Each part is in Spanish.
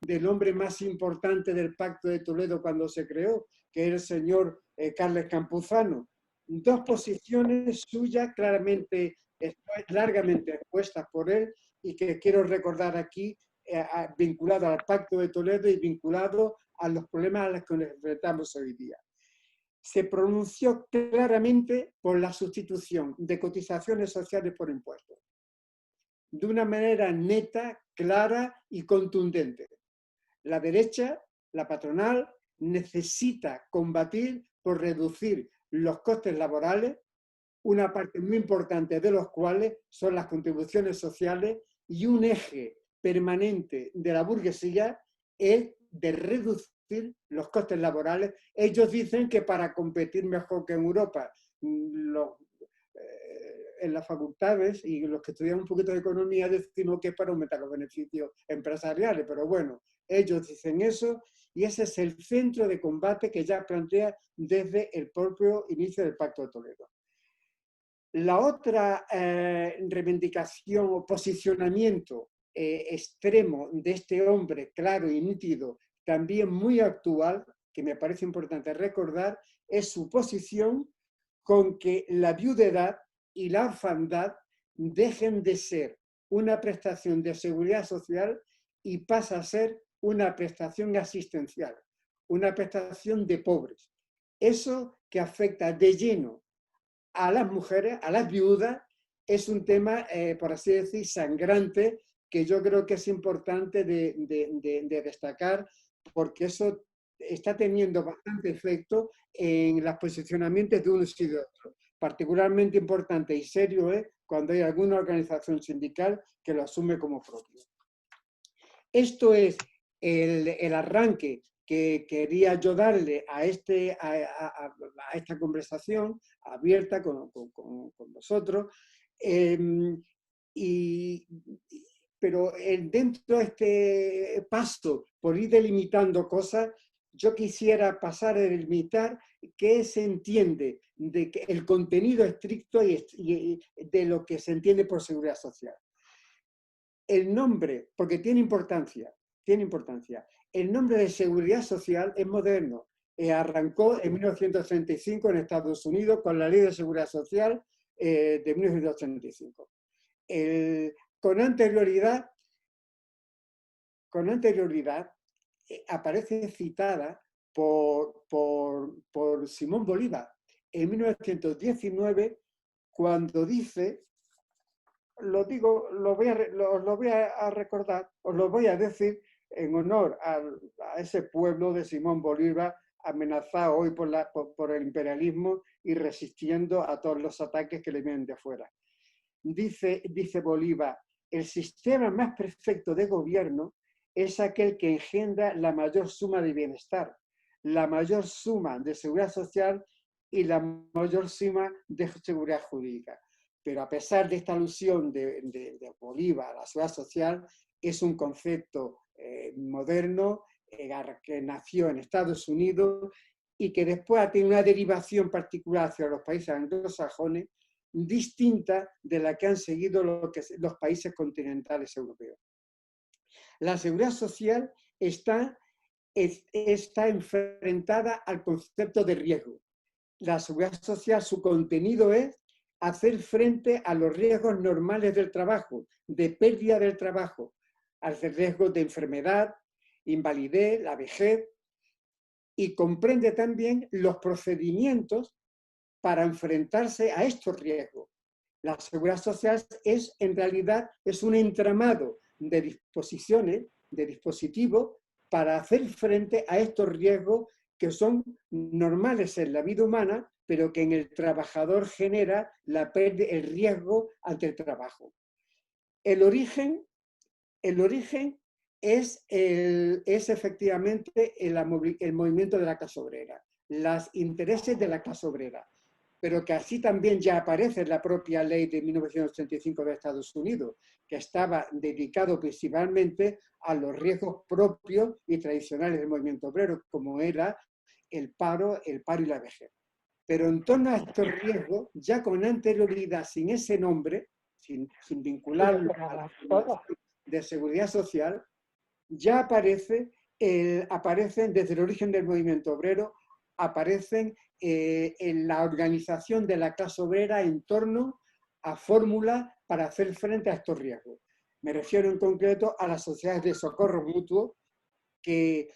del hombre más importante del Pacto de Toledo cuando se creó, que era el señor Carles Campuzano. Dos posiciones suyas claramente, largamente expuestas por él y que quiero recordar aquí, vinculado al Pacto de Toledo y vinculado a los problemas a los que nos enfrentamos hoy día. Se pronunció claramente por la sustitución de cotizaciones sociales por impuestos, de una manera neta, clara y contundente. La derecha, la patronal, necesita combatir por reducir los costes laborales, una parte muy importante de los cuales son las contribuciones sociales, y un eje permanente de la burguesía es de reducir los costes laborales. Ellos dicen que para competir mejor que en Europa, en las facultades y los que estudian un poquito de economía decimos que es para aumentar los beneficios empresariales, pero bueno, ellos dicen eso y ese es el centro de combate que ya plantea desde el propio inicio del Pacto de Toledo. La otra reivindicación o posicionamiento extremo de este hombre claro y nítido, también muy actual, que me parece importante recordar, es su posición con que la viudedad y la orfandad dejen de ser una prestación de seguridad social y pasa a ser una prestación asistencial, una prestación de pobres. Eso que afecta de lleno a las mujeres, a las viudas, es un tema, por así decir, sangrante, que yo creo que es importante de destacar, porque eso está teniendo bastante efecto en los posicionamientos de unos y de otros. Particularmente importante y serio es cuando hay alguna organización sindical que lo asume como propio. Esto es el arranque que quería yo darle a esta conversación abierta con vosotros. Pero dentro de este paso por ir delimitando cosas, yo quisiera pasar a delimitar qué se entiende de el contenido estricto y de lo que se entiende por seguridad social. El nombre, porque tiene importancia, el nombre de seguridad social es moderno. Arrancó en 1935 en Estados Unidos con la Ley de Seguridad Social de 1985. Con anterioridad aparece citada por Simón Bolívar en 1919 cuando dice, lo voy a recordar, os lo voy a decir en honor a ese pueblo de Simón Bolívar amenazado hoy por el imperialismo y resistiendo a todos los ataques que le vienen de afuera. Dice Bolívar, el sistema más perfecto de gobierno es aquel que engendra la mayor suma de bienestar, la mayor suma de seguridad social y la mayor suma de seguridad jurídica. Pero a pesar de esta alusión de Bolívar a la seguridad social, es un concepto moderno que nació en Estados Unidos y que después ha tenido una derivación particular hacia los países anglosajones distinta de la que han seguido los países continentales europeos. La seguridad social está enfrentada al concepto de riesgo. La seguridad social, su contenido es hacer frente a los riesgos normales del trabajo, de pérdida del trabajo, al riesgo de enfermedad, invalidez, la vejez, y comprende también los procedimientos para enfrentarse a estos riesgos. La seguridad social en realidad es un entramado de disposiciones, de dispositivos para hacer frente a estos riesgos que son normales en la vida humana, pero que en el trabajador genera el riesgo ante el trabajo. El origen es efectivamente el movimiento de la clase obrera, los intereses de la clase obrera, pero que así también ya aparece en la propia ley de 1985 de Estados Unidos, que estaba dedicado principalmente a los riesgos propios y tradicionales del movimiento obrero, como era el paro y la vejez. Pero en torno a estos riesgos, ya con anterioridad, sin ese nombre, sin vincularlo a la de seguridad social, ya aparecen desde el origen del movimiento obrero, aparecen en la organización de la clase obrera en torno a fórmulas para hacer frente a estos riesgos. Me refiero en concreto a las sociedades de socorro mutuo, que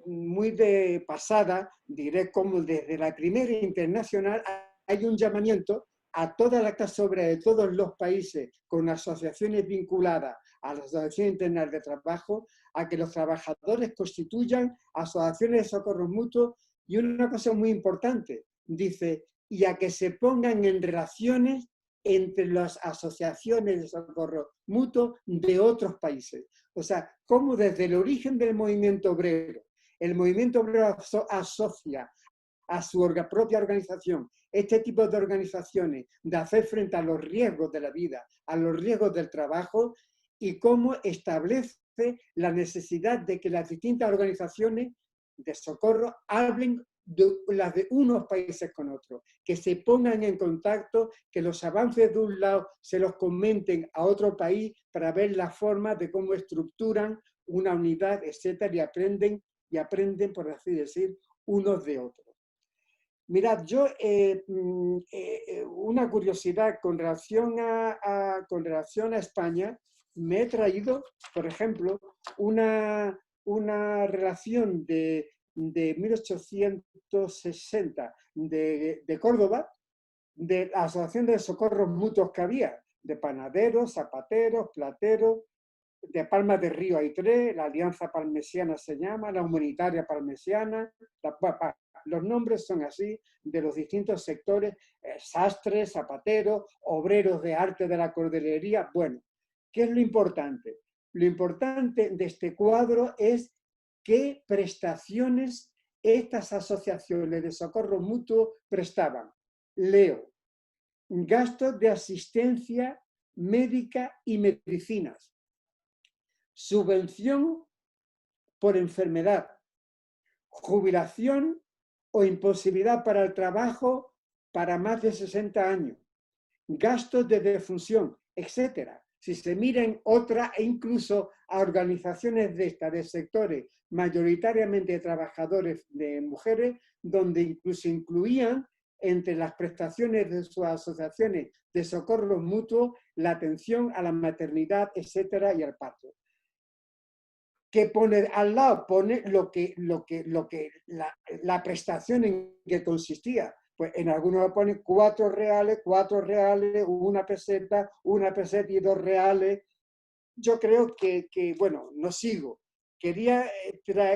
muy de pasada, diré como desde la primera internacional hay un llamamiento a toda la clase obrera de todos los países con asociaciones vinculadas a la Asociación Internacional de Trabajo, a que los trabajadores constituyan asociaciones de socorro mutuo y una cosa muy importante, dice, y a que se pongan en relaciones entre las asociaciones de socorro mutuo de otros países. O sea, cómo desde el origen del movimiento obrero, el movimiento obrero asocia a su propia organización este tipo de organizaciones de hacer frente a los riesgos de la vida, a los riesgos del trabajo, y cómo establece la necesidad de que las distintas organizaciones de socorro hablen las de unos países con otros, que se pongan en contacto, que los avances de un lado se los comenten a otro país para ver la forma de cómo estructuran una unidad, etcétera, y aprenden, por así decir, unos de otros. Mirad, yo una curiosidad con relación a España, me he traído, por ejemplo, una relación de 1860 de Córdoba, de la Asociación de Socorros Mutuos que había, de panaderos, zapateros, plateros. De Palma de Río hay 3, la Alianza Palmesiana se llama, la Humanitaria Palmesiana, los nombres son así, de los distintos sectores, sastres, zapateros, obreros de arte de la cordelería. Bueno, ¿qué es lo importante? Lo importante de este cuadro es qué prestaciones estas asociaciones de socorro mutuo prestaban. Leo, gastos de asistencia médica y medicinas, subvención por enfermedad, jubilación o imposibilidad para el trabajo para más de 60 años, gastos de defunción, etc. Si se miran otra e incluso a organizaciones de sectores mayoritariamente de trabajadores de mujeres, donde incluso incluían entre las prestaciones de sus asociaciones de socorro mutuo la atención a la maternidad, etcétera, y al parto. Que pone al lado, pone la prestación en que consistía. Pues en algunos lo pone 4 reales, 1 peseta, 1 peseta y 2 reales. Yo creo que bueno, no sigo. Quería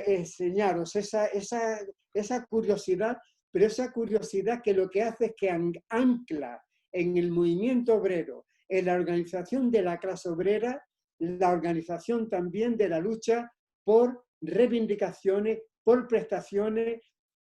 enseñaros esa curiosidad, pero esa curiosidad que lo que hace es que ancla en el movimiento obrero, en la organización de la clase obrera, la organización también de la lucha por reivindicaciones, por prestaciones,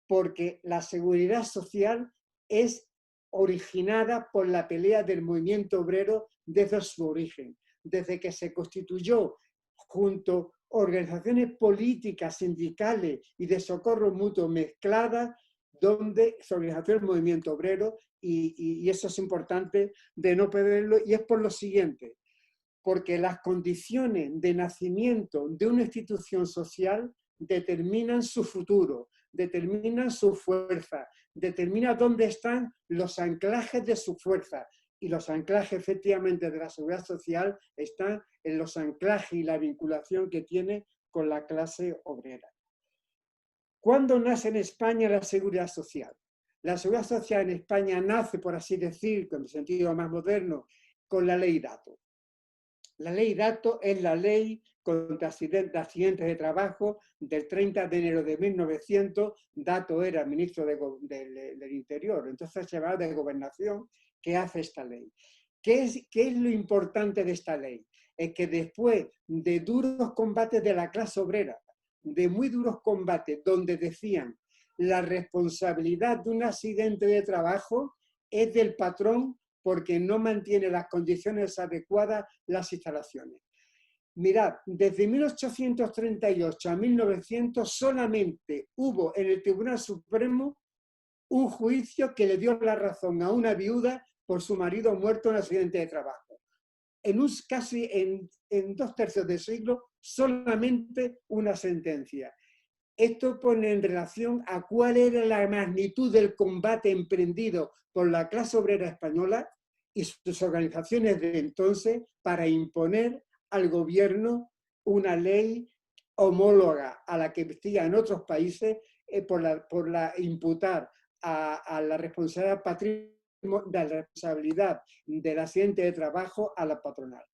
porque la seguridad social es originada por la pelea del movimiento obrero desde su origen, desde que se constituyó junto a organizaciones políticas, sindicales y de socorro mutuo mezcladas, donde se organizó el movimiento obrero, y eso es importante de no perderlo, y es por lo siguiente, porque las condiciones de nacimiento de una institución social determinan su futuro, determinan su fuerza, determinan dónde están los anclajes de su fuerza. Y los anclajes efectivamente de la seguridad social están en los anclajes y la vinculación que tiene con la clase obrera. ¿Cuándo nace en España la seguridad social? La seguridad social en España nace, por así decir, en el sentido más moderno, con la ley Dato. La ley Dato es la ley contra accidentes de trabajo del 30 de enero de 1900. Dato era ministro del Interior, entonces se va de Gobernación, que hace esta ley. ¿Qué es lo importante de esta ley? Es que después de duros combates de la clase obrera, de muy duros combates, donde decían la responsabilidad de un accidente de trabajo es del patrón porque no mantiene las condiciones adecuadas las instalaciones. Mirad, desde 1838 a 1900 solamente hubo en el Tribunal Supremo un juicio que le dio la razón a una viuda por su marido muerto en un accidente de trabajo. casi en 2/3 de siglo, solamente una sentencia. Esto pone en relación a cuál era la magnitud del combate emprendido por la clase obrera española y sus organizaciones de entonces para imponer al gobierno una ley homóloga a la que existía en otros países por la imputar a la responsabilidad del accidente de trabajo a la patronal.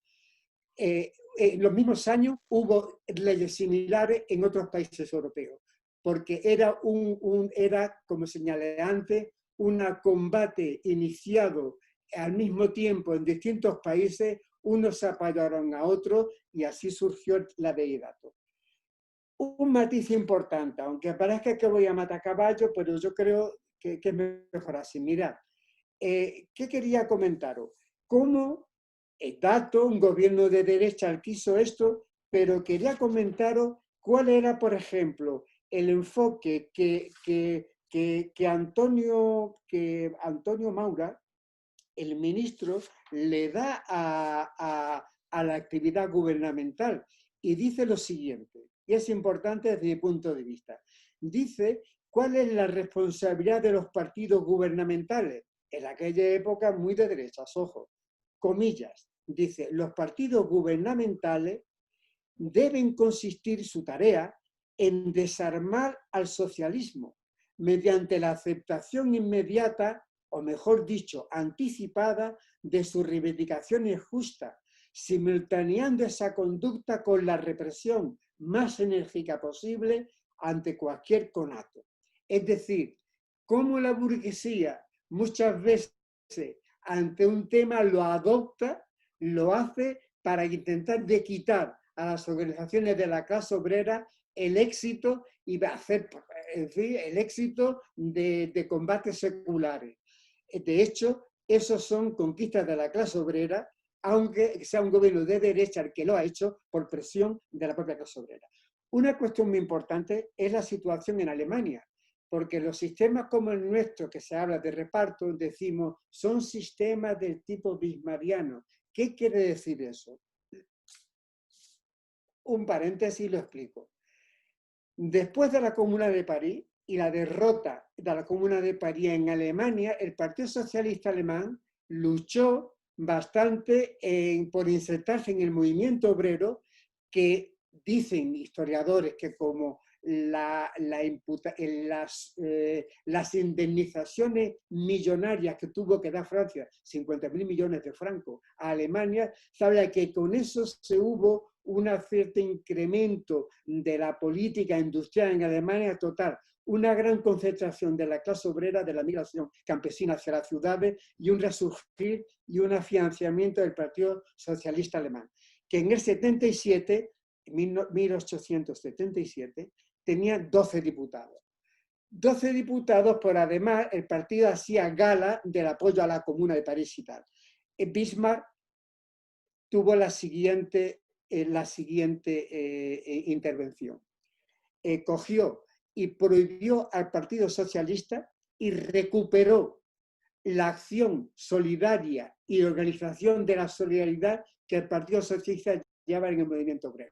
En los mismos años hubo leyes similares en otros países europeos, porque era, como señalé antes, un combate iniciado al mismo tiempo en distintos países, unos se apoyaron a otros y así surgió la ley de datos. Un matiz importante, aunque parezca que voy a matar caballo, pero yo creo que es mejor así. Mirad, ¿qué quería comentaros? ¿Cómo dato, un gobierno de derecha quiso esto, pero quería comentaros cuál era, por ejemplo, el enfoque que Antonio Maura, el ministro, le da a la actividad gubernamental. Y dice lo siguiente, y es importante desde mi punto de vista. Dice cuál es la responsabilidad de los partidos gubernamentales. En aquella época muy de derechas, ojo, comillas, dice, los partidos gubernamentales deben consistir su tarea en desarmar al socialismo mediante la aceptación inmediata, o mejor dicho, anticipada, de sus reivindicaciones justas, simultaneando esa conducta con la represión más enérgica posible ante cualquier conato. Es decir, cómo la burguesía muchas veces ante un tema lo adopta, lo hace para intentar de quitar a las organizaciones de la clase obrera el éxito y va a hacer, en fin, el éxito de combates seculares. De hecho, esos son conquistas de la clase obrera, aunque sea un gobierno de derecha el que lo ha hecho por presión de la propia clase obrera. Una cuestión muy importante es la situación en Alemania, porque los sistemas como el nuestro, que se habla de reparto, decimos, son sistemas del tipo bismarckiano. ¿Qué quiere decir eso? Un paréntesis, lo explico. Después de la Comuna de París y la derrota de la Comuna de París en Alemania, el Partido Socialista Alemán luchó bastante por insertarse en el movimiento obrero, que dicen historiadores que como las indemnizaciones millonarias que tuvo que dar Francia, 50.000 millones de francos, a Alemania, se habla que con eso se hubo un cierto incremento de la política industrial en Alemania total, una gran concentración de la clase obrera, de la migración campesina hacia las ciudades y un resurgir y un afianzamiento del Partido Socialista Alemán, que en el 77, 1877, tenía 12 diputados. 12 diputados, por además el partido hacía gala del apoyo a la Comuna de París y tal. Bismarck tuvo la siguiente intervención. Cogió y prohibió al Partido Socialista y recuperó la acción solidaria y organización de la solidaridad que el Partido Socialista llevaba en el movimiento obrero.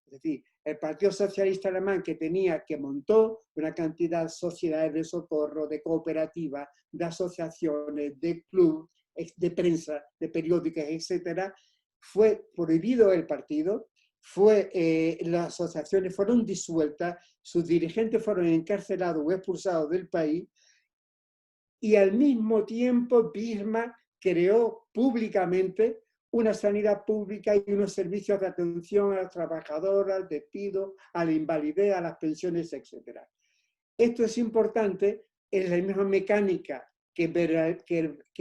Es decir, el Partido Socialista Alemán que montó una cantidad de sociedades de socorro, de cooperativas, de asociaciones, de clubes, de prensa, de periódicos, etcétera, fue prohibido el partido, las asociaciones fueron disueltas, sus dirigentes fueron encarcelados o expulsados del país, y al mismo tiempo Bismarck creó públicamente una sanidad pública y unos servicios de atención a las trabajadoras, al despido, a la invalidez, a las pensiones, etc. Esto es importante, es la misma mecánica que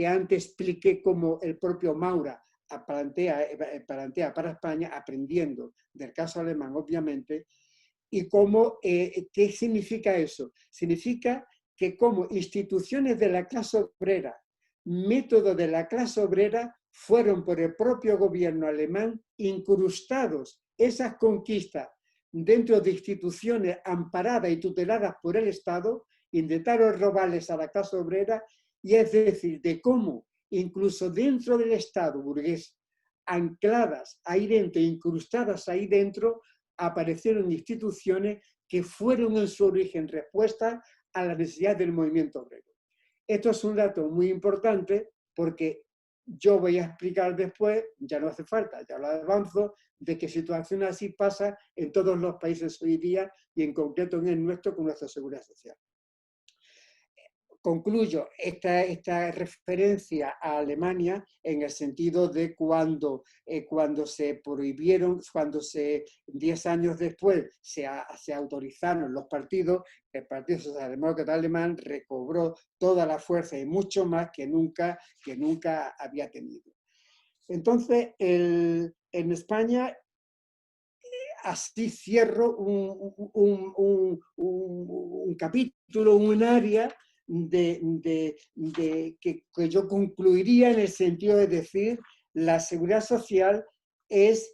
antes expliqué como el propio Maura plantea para España, aprendiendo del caso alemán, obviamente, y ¿qué significa eso? Significa que como instituciones de la clase obrera, métodos de la clase obrera, fueron por el propio gobierno alemán incrustados esas conquistas dentro de instituciones amparadas y tuteladas por el Estado, intentaron robarles a la clase obrera, y es decir, de cómo incluso dentro del Estado burgués ancladas ahí dentro, incrustadas ahí dentro, aparecieron instituciones que fueron en su origen respuesta a la necesidad del movimiento obrero. Esto es un dato muy importante porque yo voy a explicar después, ya no hace falta, ya lo avanzo, de que situación así pasa en todos los países hoy día y en concreto en el nuestro con nuestra seguridad social. Concluyo esta referencia a Alemania en el sentido de cuando se prohibieron, 10 años después se autorizaron los partidos, el Partido Socialdemócrata Alemán recobró toda la fuerza y mucho más que nunca había tenido. Entonces, en España, así cierro un capítulo, un área que yo concluiría en el sentido de decir la seguridad social está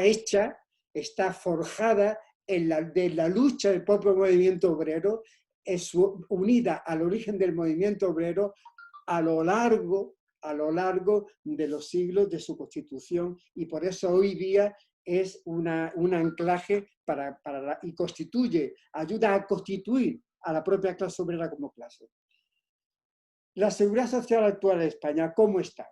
hecha, está forjada de la lucha del propio movimiento obrero, es unida al origen del movimiento obrero a lo largo de los siglos de su constitución, y por eso hoy día es un anclaje y ayuda a constituir a la propia clase obrera como clase. La seguridad social actual de España, ¿cómo está?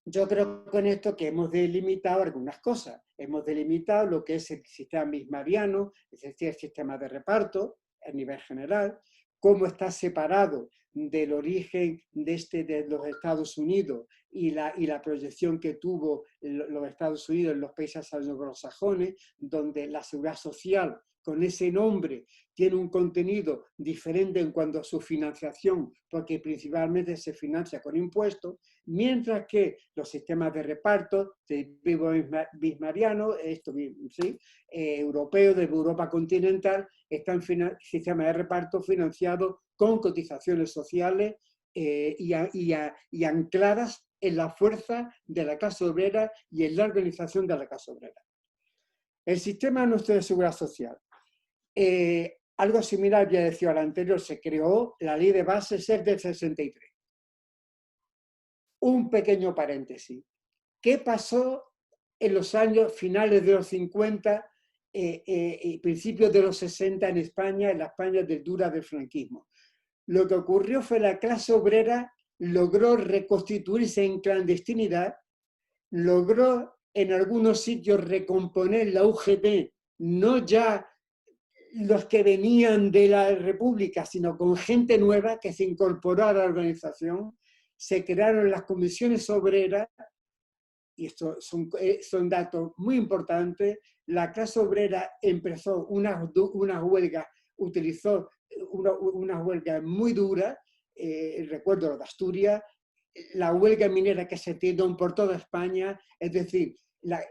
Yo creo con esto que hemos delimitado algunas cosas. Hemos delimitado lo que es el sistema bismarckiano, es decir, el sistema de reparto a nivel general, cómo está separado del origen de los Estados Unidos y la proyección que tuvo los Estados Unidos en los países anglosajones, donde la seguridad social con ese nombre tiene un contenido diferente en cuanto a su financiación, porque principalmente se financia con impuestos, mientras que los sistemas de reparto de bismarckiano, ¿sí? Europeos, de Europa continental, están sistemas de reparto financiados con cotizaciones sociales y ancladas en la fuerza de la clase obrera y en la organización de la clase obrera. El sistema nuestro de seguridad social. Algo similar, ya decía al anterior, se creó la ley de bases del 63. Un pequeño paréntesis. ¿Qué pasó en los años finales de los 50 y principios de los 60 en España, en la España dura del franquismo? Lo que ocurrió fue la clase obrera logró reconstituirse en clandestinidad, logró en algunos sitios recomponer la UGT, no ya los que venían de la República, sino con gente nueva que se incorporó a la organización, se crearon las comisiones obreras, y estos son datos muy importantes. La clase obrera empezó unas huelgas, utilizó una huelga muy dura, recuerdo lo de Asturias, la huelga minera que se tiene por toda España, es decir,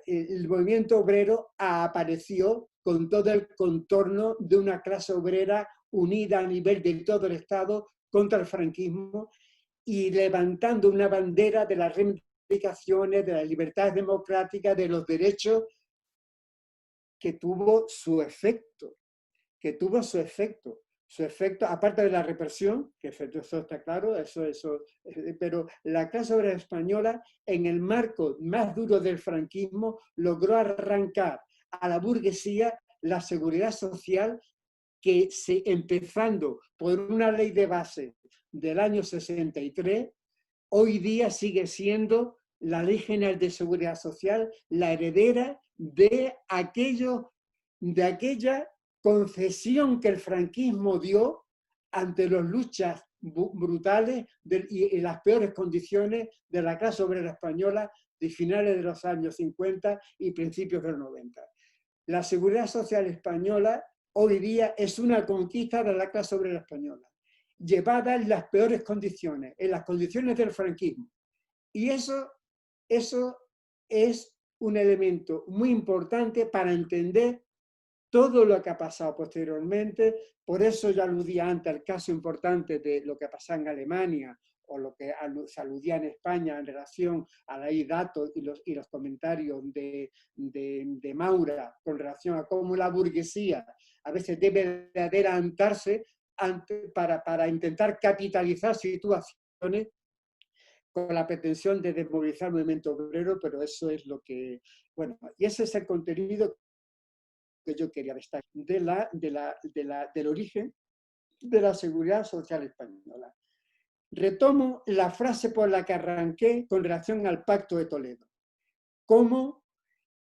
el movimiento obrero apareció con todo el contorno de una clase obrera unida a nivel de todo el Estado contra el franquismo y levantando una bandera de las reivindicaciones, de las libertades democráticas, de los derechos, que tuvo su efecto, Su efecto, aparte de la represión, que eso está claro, pero la clase obrera española, en el marco más duro del franquismo, logró arrancar a la burguesía la seguridad social que, empezando por una ley de base del año 63, hoy día sigue siendo la Ley General de Seguridad Social la heredera de aquella concesión que el franquismo dio ante las luchas brutales y las peores condiciones de la clase obrera española de finales de los años 50 y principios de los 90. La seguridad social española hoy día es una conquista de la clase obrera española, llevada en las peores condiciones, en las condiciones del franquismo. Y eso es un elemento muy importante para entender todo lo que ha pasado posteriormente. Por eso yo aludía antes al caso importante de lo que pasó en Alemania o lo que se aludía en España en relación a la datos y los comentarios de Maura con relación a cómo la burguesía a veces debe de adelantarse para intentar capitalizar situaciones. con la pretensión de desmovilizar el movimiento obrero, pero eso es lo que, bueno, y ese es el contenido que yo quería destacar del origen de la seguridad social española. Retomo la frase por la que arranqué con relación al Pacto de Toledo. Cómo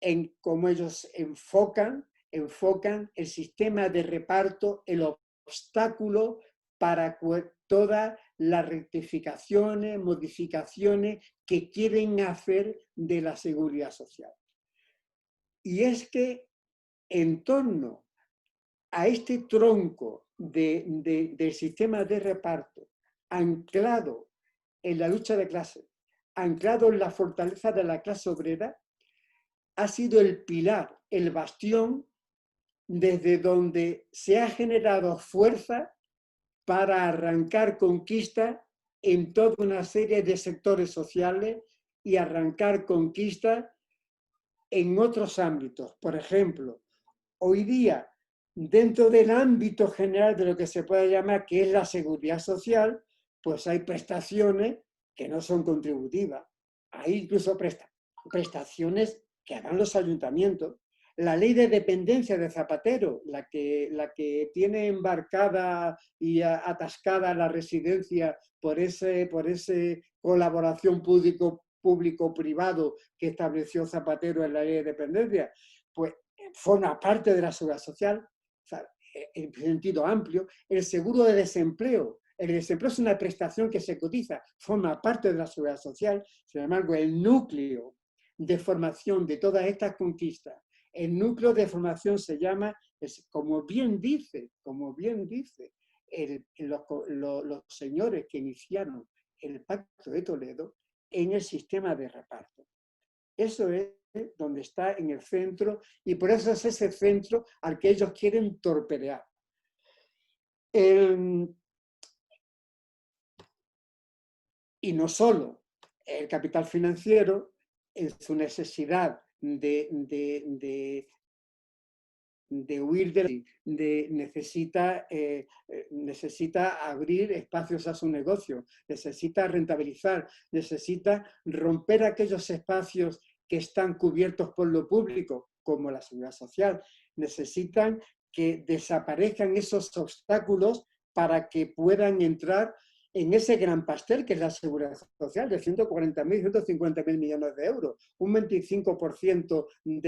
ellos enfocan el sistema de reparto, el obstáculo para todas las rectificaciones, modificaciones que quieren hacer de la seguridad social. Y es que en torno a este tronco del sistema de reparto, anclado en la lucha de clases, anclado en la fortaleza de la clase obrera, ha sido el pilar, el bastión, desde donde se ha generado fuerza para arrancar conquista en toda una serie de sectores sociales y arrancar conquista en otros ámbitos. Por ejemplo, hoy día, dentro del ámbito general de lo que se puede llamar que es la seguridad social, pues hay prestaciones que no son contributivas. Hay incluso prestaciones que dan los ayuntamientos. La ley de dependencia de Zapatero, la que tiene embarcada y atascada la residencia por ese colaboración público-privado que estableció Zapatero en la ley de dependencia, pues forma parte de la seguridad social, o sea, en sentido amplio. El seguro de desempleo. El desempleo es una prestación que se cotiza, forma parte de la seguridad social. Sin embargo, el núcleo de formación de todas estas conquistas, el núcleo de formación se llama, como bien dice los señores que iniciaron el Pacto de Toledo, en el sistema de reparto. Eso es donde está en el centro, y por eso es ese centro al que ellos quieren torpedear. Y no solo el capital financiero, en su necesidad de huir necesita abrir espacios a su negocio, necesita rentabilizar, necesita romper aquellos espacios que están cubiertos por lo público, como la seguridad social. Necesitan que desaparezcan esos obstáculos para que puedan entrar en ese gran pastel que es la seguridad social de 140.000, 150.000 millones de euros, un 25%, un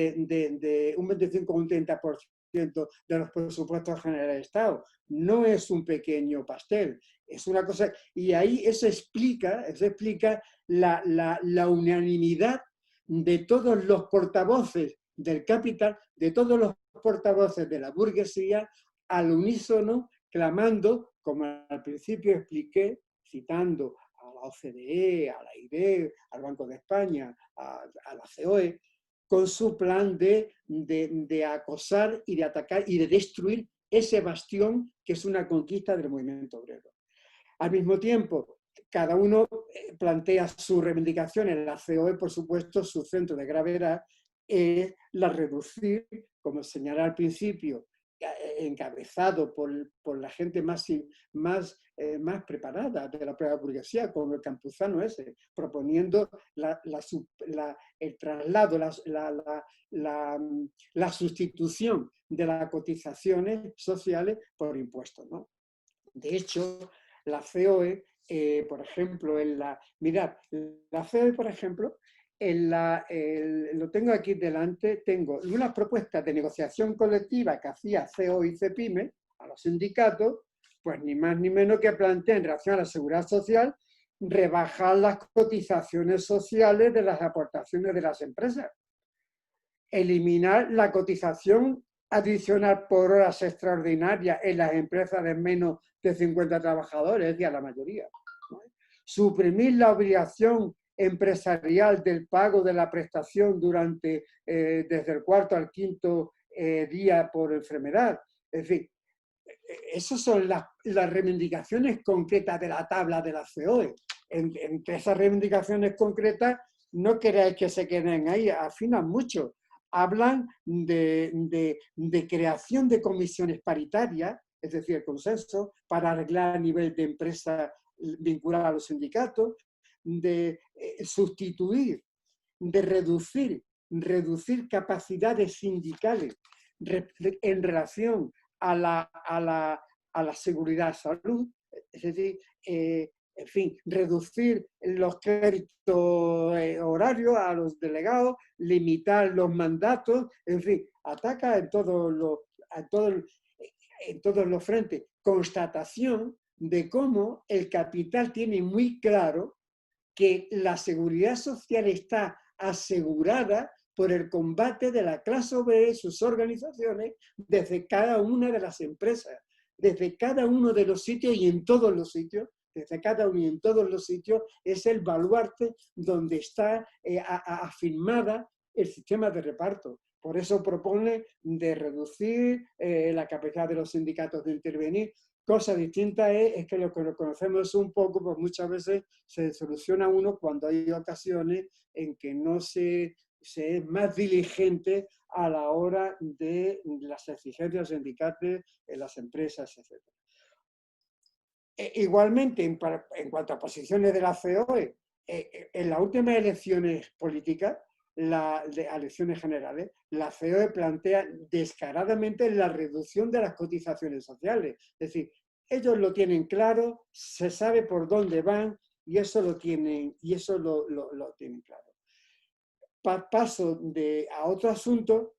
25 o un 30% de los presupuestos generales del Estado. No es un pequeño pastel, es una cosa, y ahí eso explica la unanimidad de todos los portavoces del capital, de todos los portavoces de la burguesía, al unísono, clamando, como al principio expliqué, citando a la OCDE, a la AIRE, al Banco de España, a la COE, con su plan de acosar y de atacar y de destruir ese bastión que es una conquista del movimiento obrero. Al mismo tiempo, cada uno plantea sus reivindicaciones. La COE, por supuesto, su centro de gravedad es la reducir, como señalé al principio, encabezado por la gente más preparada de la propia burguesía, como el campuzano ese, proponiendo el traslado, la sustitución de las cotizaciones sociales por impuestos, ¿no? De hecho, la COE, por ejemplo, mirad, la COE, por ejemplo, lo tengo aquí delante, tengo unas propuestas de negociación colectiva que hacía COE y CEPIME a los sindicatos, pues ni más ni menos que plantea en relación a la seguridad social rebajar las cotizaciones sociales de las aportaciones de las empresas, eliminar la cotización adicional por horas extraordinarias en las empresas de menos de 50 trabajadores, es decir, la mayoría, ¿no? Suprimir la obligación empresarial del pago de la prestación desde el cuarto al quinto día por enfermedad. Es decir, esas son las reivindicaciones concretas de la tabla de la COE. Entre esas reivindicaciones concretas, no queráis que se queden ahí, afinan mucho. Hablan de creación de comisiones paritarias, es decir, el consenso, para arreglar a nivel de empresa vinculada a los sindicatos, de sustituir, de reducir capacidades sindicales en relación a la seguridad salud, es decir, en fin, reducir los créditos horarios a los delegados, limitar los mandatos, en fin, ataca en todos los frentes. Constatación de cómo el capital tiene muy claro que la seguridad social está asegurada por el combate de la clase obrera y sus organizaciones desde cada una de las empresas, desde cada uno de los sitios y en todos los sitios, desde cada uno y en todos los sitios, es el baluarte donde está afirmada el sistema de reparto. Por eso propone de reducir la capacidad de los sindicatos de intervenir. Cosa distinta es que lo que conocemos un poco, pues muchas veces se soluciona uno cuando hay ocasiones en que no se es más diligente a la hora de las exigencias sindicales en las empresas, etc. Igualmente, en cuanto a posiciones de la COE, en las últimas elecciones políticas, elecciones generales, la COE plantea descaradamente la reducción de las cotizaciones sociales. Es decir, ellos lo tienen claro, se sabe por dónde van y eso lo tienen claro. Paso a otro asunto,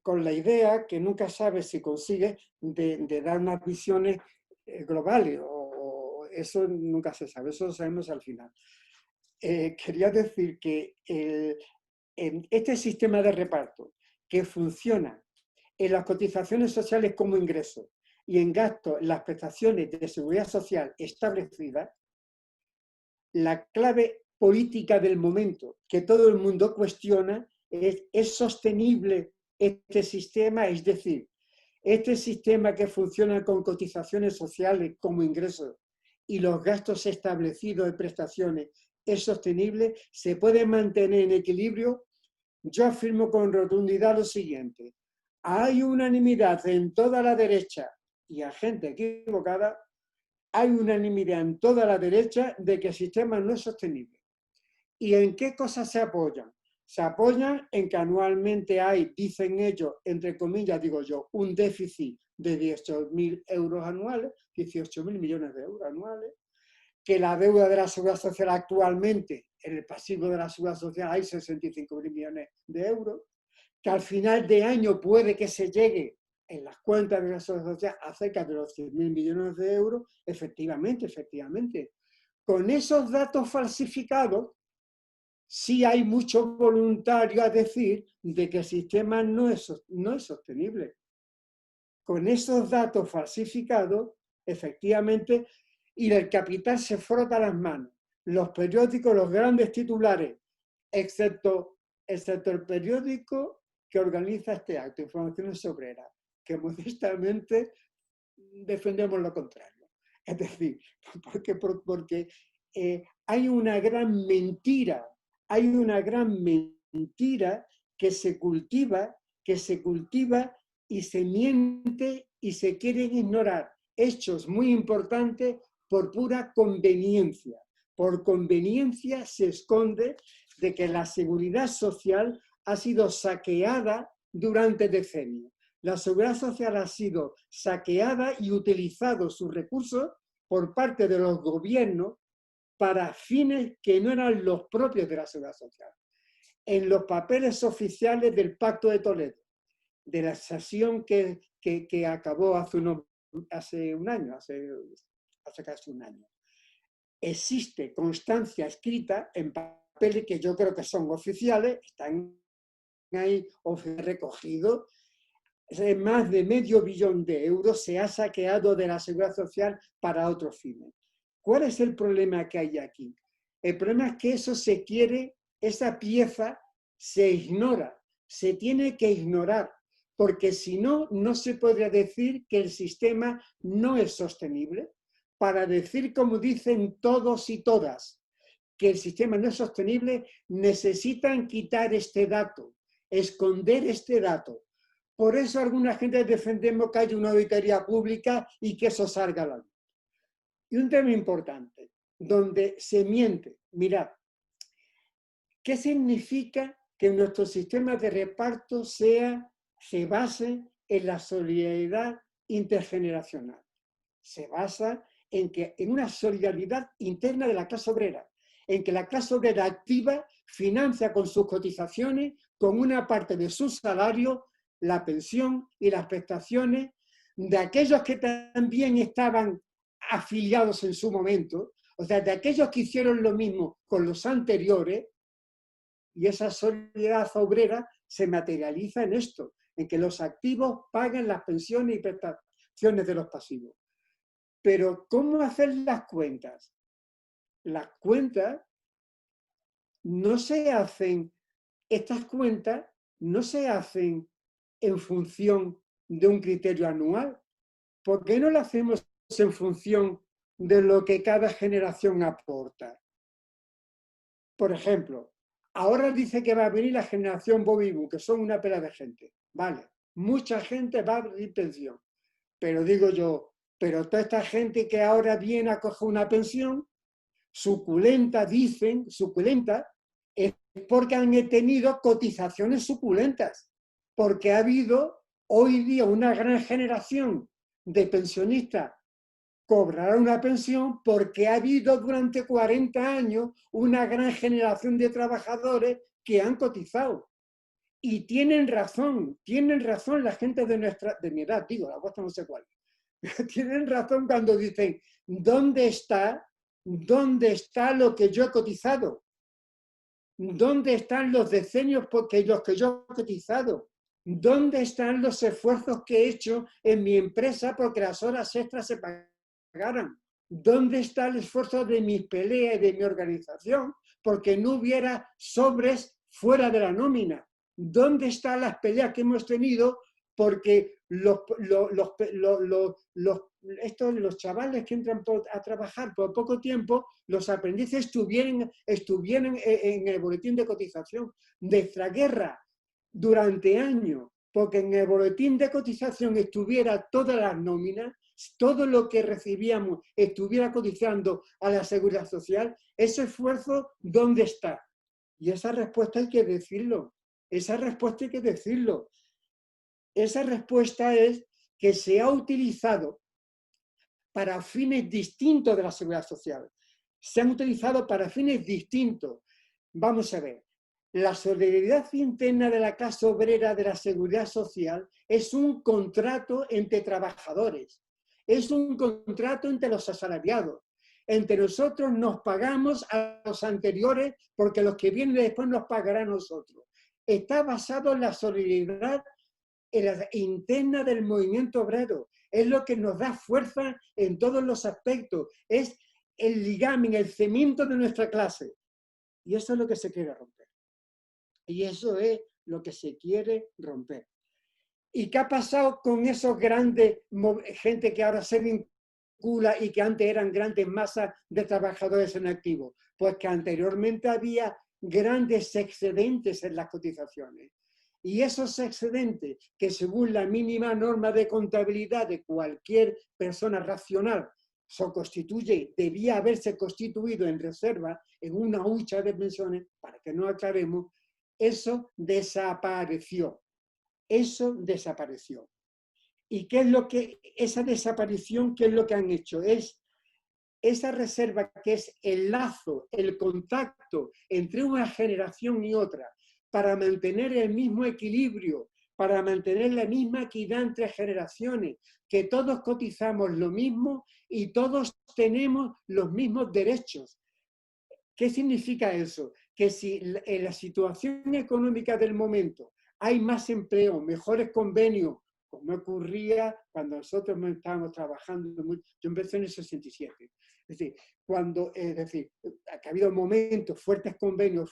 con la idea que nunca sabes si consigues de dar unas visiones globales, o eso nunca se sabe, eso lo sabemos al final. Quería decir que este sistema de reparto que funciona en las cotizaciones sociales como ingreso y en gastos en las prestaciones de seguridad social establecidas, la clave política del momento que todo el mundo cuestiona es sostenible este sistema, es decir, este sistema que funciona con cotizaciones sociales como ingresos y los gastos establecidos de prestaciones es sostenible, se puede mantener en equilibrio. Yo afirmo con rotundidad lo siguiente: hay unanimidad en toda la derecha y a gente equivocada. Hay unanimidad en toda la derecha de que el sistema no es sostenible. ¿Y en qué cosas se apoyan? Se apoyan en que anualmente hay, dicen ellos, entre comillas, digo yo, un déficit de 18.000 euros anuales, 18.000 millones de euros anuales, que la deuda de la seguridad social actualmente, en el pasivo de la seguridad social hay 65.000 millones de euros, que al final de año puede que se llegue en las cuentas de la seguridad social a cerca de los 100.000 millones de euros, efectivamente. Con esos datos falsificados, sí hay mucho voluntario a decir de que el sistema no es sostenible. Con esos datos falsificados, efectivamente, y el capital se frota las manos. Los periódicos, los grandes titulares, excepto el periódico que organiza este acto, Informaciones Obreras, que modestamente defendemos lo contrario. Es decir, porque hay una gran mentira que se cultiva y se miente y se quieren ignorar hechos muy importantes por pura conveniencia. Por conveniencia se esconde de que la seguridad social ha sido saqueada durante decenios. La seguridad social ha sido saqueada y utilizado sus recursos por parte de los gobiernos para fines que no eran los propios de la seguridad social. En los papeles oficiales del Pacto de Toledo, de la sesión que acabó hace casi un año, existe constancia escrita en papeles que yo creo que son oficiales, están ahí recogidos. Más de $500 millón de euros se ha saqueado de la seguridad social para otros fines. ¿Cuál es el problema que hay aquí? El problema es que eso se quiere, esa pieza se ignora, se tiene que ignorar, porque si no, no se podría decir que el sistema no es sostenible. Para decir, como dicen todos y todas, que el sistema no es sostenible, necesitan quitar este dato, esconder este dato. Por eso alguna gente defendemos que haya una auditoría pública y que eso salga a la luz. Y un tema importante, donde se miente. Mirad, ¿qué significa que nuestro sistema de reparto se base en la solidaridad intergeneracional? Se basa en una solidaridad interna de la clase obrera, en que la clase obrera activa financia con sus cotizaciones, con una parte de su salario, la pensión y las prestaciones de aquellos que también estaban afiliados en su momento, o sea, de aquellos que hicieron lo mismo con los anteriores, y esa solidaridad obrera se materializa en esto, en que los activos pagan las pensiones y prestaciones de los pasivos. Pero ¿cómo hacer las cuentas? Las cuentas no se hacen, estas cuentas no se hacen en función de un criterio anual. ¿Por qué no lo hacemos en función de lo que cada generación aporta? Por ejemplo, ahora dice que va a venir la generación Bobby Boom, que son una pela de gente. Vale, mucha gente va a pedir pensión. Pero digo yo, pero toda esta gente que ahora viene a coger una pensión, suculenta, dicen, suculenta, es porque han tenido cotizaciones suculentas. Porque ha habido hoy día una gran generación de pensionistas cobrará una pensión porque ha habido durante 40 años una gran generación de trabajadores que han cotizado. Y tienen razón la gente de mi edad, digo, la vuestra no sé cuál. Tienen razón cuando dicen, ¿dónde está lo que yo he cotizado? ¿Dónde están los decenios porque los que yo he cotizado? ¿Dónde están los esfuerzos que he hecho en mi empresa porque las horas extras se pagaran? ¿Dónde está el esfuerzo de mi pelea y de mi organización porque no hubiera sobres fuera de la nómina? ¿Dónde están las peleas que hemos tenido porque los chavales que entran a trabajar por poco tiempo, los aprendices estuvieran en el boletín de cotización de extraguerra durante años, porque en el boletín de cotización estuviera todas las nóminas, todo lo que recibíamos estuviera cotizando a la Seguridad Social, ese esfuerzo, ¿dónde está? Y esa respuesta hay que decirlo, esa respuesta hay que decirlo. Esa respuesta es que se ha utilizado para fines distintos de la Seguridad Social. Se han utilizado para fines distintos. Vamos a ver, la solidaridad interna de la clase obrera de la Seguridad Social es un contrato entre trabajadores, es un contrato entre los asalariados. Entre nosotros nos pagamos a los anteriores porque los que vienen después nos pagarán a nosotros. Está basado en la solidaridad interna del movimiento obrero. Es lo que nos da fuerza en todos los aspectos. Es el ligamen, el cemento de nuestra clase. Y eso es lo que se quiere romper. Y eso es lo que se quiere romper. ¿Y qué ha pasado con esos grandes, gente que ahora se vincula y que antes eran grandes masas de trabajadores en activo? Pues que anteriormente había grandes excedentes en las cotizaciones. Y esos excedentes, que según la mínima norma de contabilidad de cualquier persona racional, debía haberse constituido en reserva, en una hucha de pensiones, para que no aclaremos, eso desapareció. Eso desapareció. ¿Y qué es lo que, esa desaparición, qué es lo que han hecho? Es esa reserva que es el lazo, el contacto entre una generación y otra, para mantener el mismo equilibrio, para mantener la misma equidad entre generaciones, que todos cotizamos lo mismo y todos tenemos los mismos derechos. ¿Qué significa eso? Que si en la situación económica del momento hay más empleo, mejores convenios, como ocurría cuando nosotros estábamos trabajando, yo empecé en el 67. Es decir, que ha habido momentos, fuertes convenios,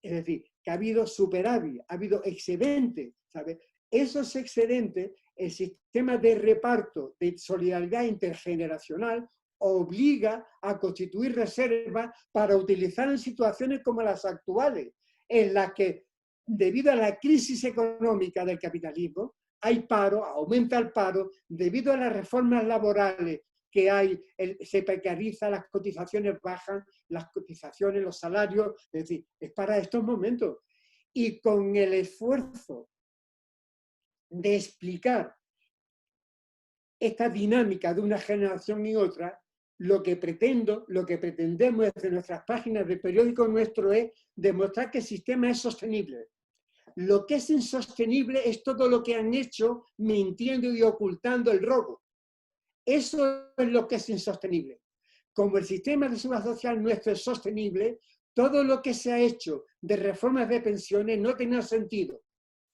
es decir, que ha habido superávit, ha habido excedentes, ¿sabes? Esos excedentes, el sistema de reparto de solidaridad intergeneracional obliga a constituir reservas para utilizar en situaciones como las actuales, en las que, debido a la crisis económica del capitalismo, hay paro, aumenta el paro, debido a las reformas laborales que hay, se precariza, las cotizaciones bajan, las cotizaciones, los salarios, es decir, es para estos momentos. Y con el esfuerzo de explicar esta dinámica de una generación y otra, lo que pretendemos desde nuestras páginas del periódico nuestro es demostrar que el sistema es sostenible. Lo que es insostenible es todo lo que han hecho mintiendo y ocultando el robo. Eso es lo que es insostenible. Como el sistema de seguridad social nuestro es sostenible, todo lo que se ha hecho de reformas de pensiones no tenía sentido.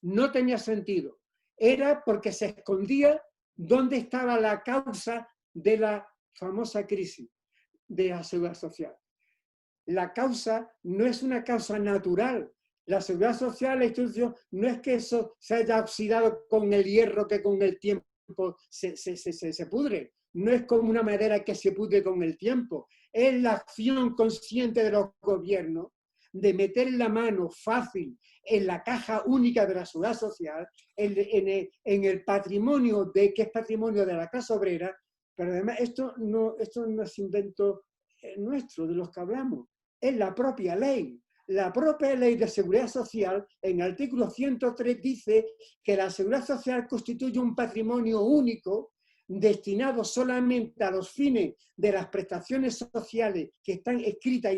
No tenía sentido. Era porque se escondía dónde estaba la causa de la famosa crisis de la seguridad social. La causa no es una causa natural. La seguridad social, la institución, no es que eso se haya oxidado con el hierro que con el tiempo se pudre. No es como una madera que se pudre con el tiempo. Es la acción consciente de los gobiernos de meter la mano fácil en la caja única de la seguridad social, en el patrimonio que es patrimonio de la clase obrera, pero además esto no es invento nuestro, de los que hablamos, es la propia ley. La propia ley de seguridad social, en el artículo 103, dice que la seguridad social constituye un patrimonio único destinado solamente a los fines de las prestaciones sociales que están escritas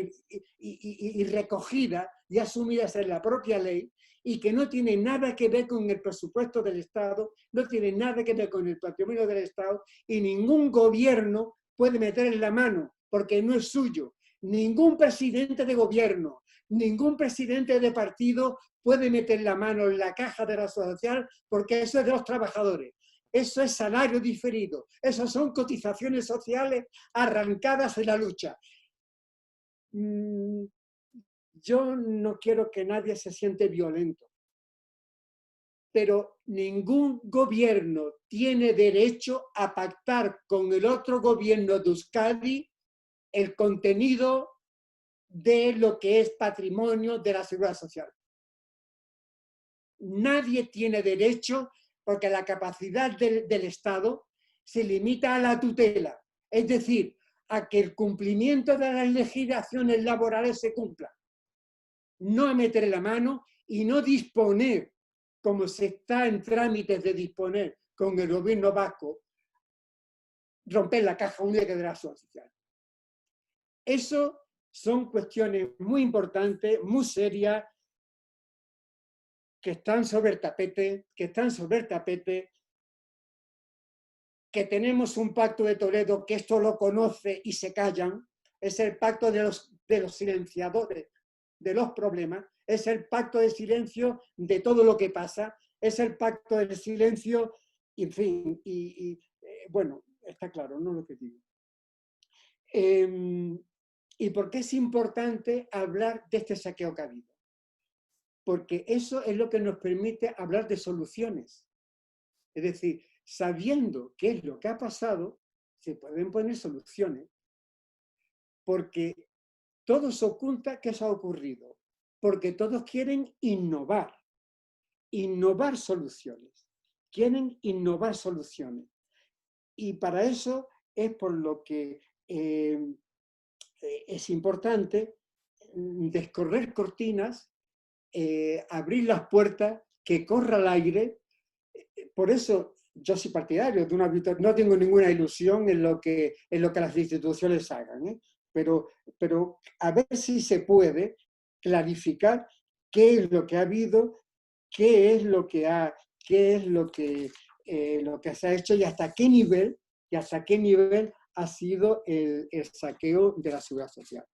y recogidas y asumidas en la propia ley, y que no tiene nada que ver con el presupuesto del Estado, no tiene nada que ver con el patrimonio del Estado, y ningún gobierno puede meter en la mano, porque no es suyo. Ningún presidente de gobierno, ningún presidente de partido puede meter la mano en la caja de la seguridad social, porque eso es de los trabajadores. Eso es salario diferido. Eso son cotizaciones sociales arrancadas en la lucha. Yo no quiero que nadie se siente violento, pero ningún gobierno tiene derecho a pactar con el otro gobierno de Euskadi el contenido de lo que es patrimonio de la seguridad social. Nadie tiene derecho, porque la capacidad del Estado se limita a la tutela, es decir, a que el cumplimiento de las legislaciones laborales se cumpla. No a meter la mano y no disponer, como se está en trámites de disponer con el gobierno vasco, romper la caja única de la seguridad social. Eso son cuestiones muy importantes, muy serias, que están sobre el tapete, que tenemos un pacto de Toledo que esto lo conoce y se callan, es el pacto de los silenciadores de los problemas, es el pacto de silencio de todo lo que pasa, es el pacto del silencio, en fin, bueno, está claro, ¿no? Lo que digo. ¿Y por qué es importante hablar de este saqueo que ha habido? Porque eso es lo que nos permite hablar de soluciones. Es decir, sabiendo qué es lo que ha pasado, se pueden poner soluciones. Porque todo se oculta qué se ha ocurrido. Porque todos quieren innovar soluciones. Quieren innovar soluciones. Y para eso es por lo que es importante descorrer cortinas, abrir las puertas, que corra el aire. Por eso yo soy partidario de una victoria. No tengo ninguna ilusión en lo que las instituciones hagan, pero a ver si se puede clarificar qué es lo que ha habido, qué es lo que se ha hecho y hasta qué nivel ha sido el saqueo de la seguridad social.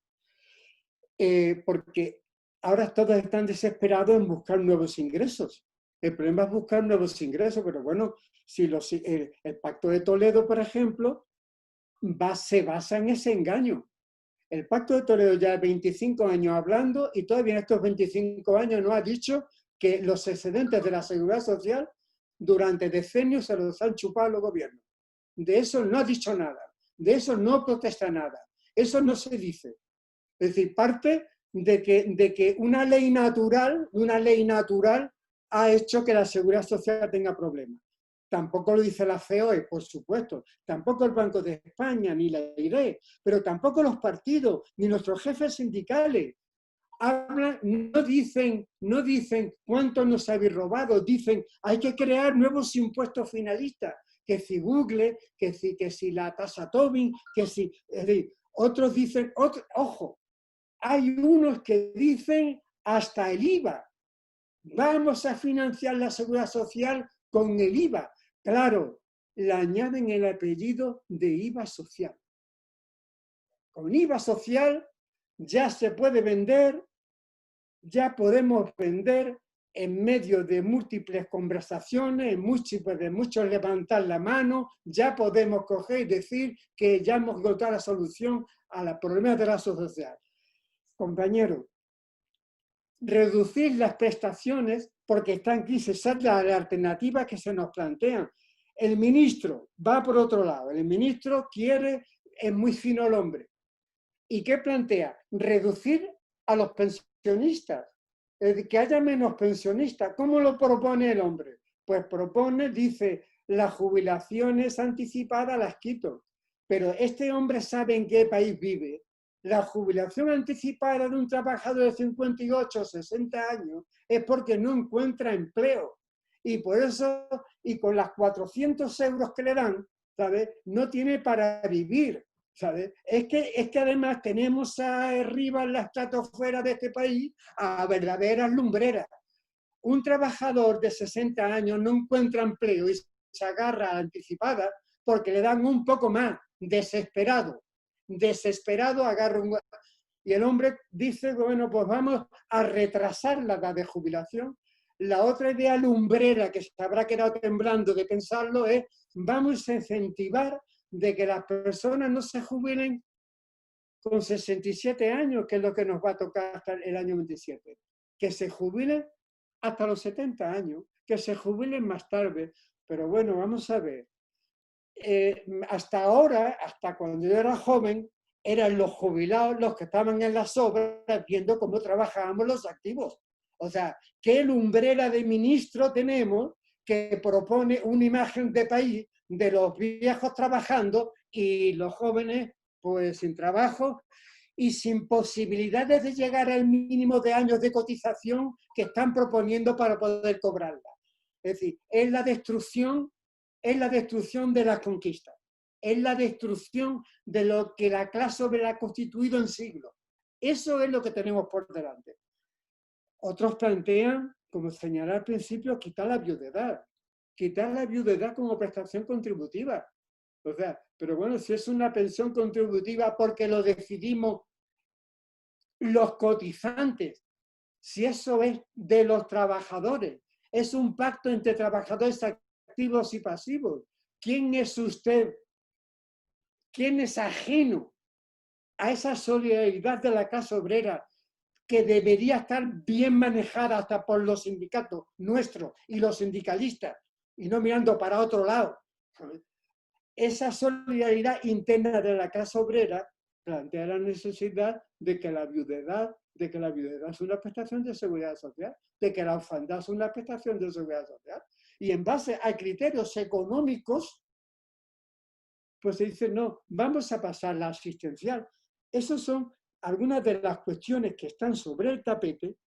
Porque ahora todos están desesperados en buscar nuevos ingresos. El problema es buscar nuevos ingresos, pero bueno, si el Pacto de Toledo, por ejemplo, se basa en ese engaño. El Pacto de Toledo ya 25 años hablando y todavía en estos 25 años no ha dicho que los excedentes de la seguridad social durante decenios se los han chupado los gobiernos. De eso no ha dicho nada, de eso no protesta nada, eso no se dice. Es decir, parte de que una ley natural ha hecho que la seguridad social tenga problemas. tampoco lo dice la COE, por supuesto, tampoco el Banco de España, ni la IRE, pero tampoco los partidos, ni nuestros jefes sindicales. Hablan, no dicen cuánto nos habéis robado, dicen hay que crear nuevos impuestos finalistas, que si Google, que si la tasa Tobin, que si, es decir, otros dicen, ojo, hay unos que dicen hasta el IVA. Vamos a financiar la seguridad social con el IVA. Claro, le añaden el apellido de IVA social. Con IVA social ya se puede vender, ya podemos vender en medio de múltiples conversaciones, de muchos levantar la mano, ya podemos coger y decir que ya hemos encontrado la solución a los problemas de la sociedad. Compañeros, reducir las prestaciones porque está en crisis, esa es la alternativa que se nos plantean. El ministro va por otro lado, el ministro es muy fino el hombre. ¿Y qué plantea? Reducir a los pensionistas, que haya menos pensionistas. ¿Cómo lo propone el hombre? Pues propone, dice, las jubilaciones anticipadas las quito. Pero este hombre sabe en qué país vive. La jubilación anticipada de un trabajador de 58 o 60 años es porque no encuentra empleo. Y por eso, y con las 400 euros que le dan, ¿sabes? No tiene para vivir. ¿Sabes? Es que además tenemos arriba en la estratosfera de este país a verdaderas lumbreras. Un trabajador de 60 años no encuentra empleo y se agarra a anticipada porque le dan un poco más, desesperado agarra un... Y el hombre dice, bueno, pues vamos a retrasar la edad de jubilación. La otra idea lumbrera que se habrá quedado temblando de pensarlo es, vamos a incentivar de que las personas no se jubilen con 67 años, que es lo que nos va a tocar hasta el año 27. Que se jubilen hasta los 70 años, que se jubilen más tarde. Pero bueno, vamos a ver. Hasta ahora, hasta cuando yo era joven, eran los jubilados los que estaban en las obras viendo cómo trabajábamos los activos. O sea, qué lumbrera de ministro tenemos que propone una imagen de país de los viejos trabajando y los jóvenes pues sin trabajo y sin posibilidades de llegar al mínimo de años de cotización que están proponiendo para poder cobrarla. Es decir, es la destrucción de las conquistas, es la destrucción de lo que la clase obrera ha constituido en siglos. Eso es lo que tenemos por delante. Otros plantean, como señalé al principio, quitar la viudedad como prestación contributiva. O sea, pero bueno, si es una pensión contributiva porque lo decidimos los cotizantes, si eso es de los trabajadores, es un pacto entre trabajadores activos y pasivos. ¿Quién es usted? ¿Quién es ajeno a esa solidaridad de la clase obrera que debería estar bien manejada hasta por los sindicatos nuestros y los sindicalistas y no mirando para otro lado? Esa solidaridad interna de la clase obrera plantea la necesidad de que la viudedad es una prestación de seguridad social, de que la orfandad es una prestación de seguridad social. Y en base a criterios económicos, pues se dice, no, vamos a pasar la asistencial. Esas son algunas de las cuestiones que están sobre el tapete,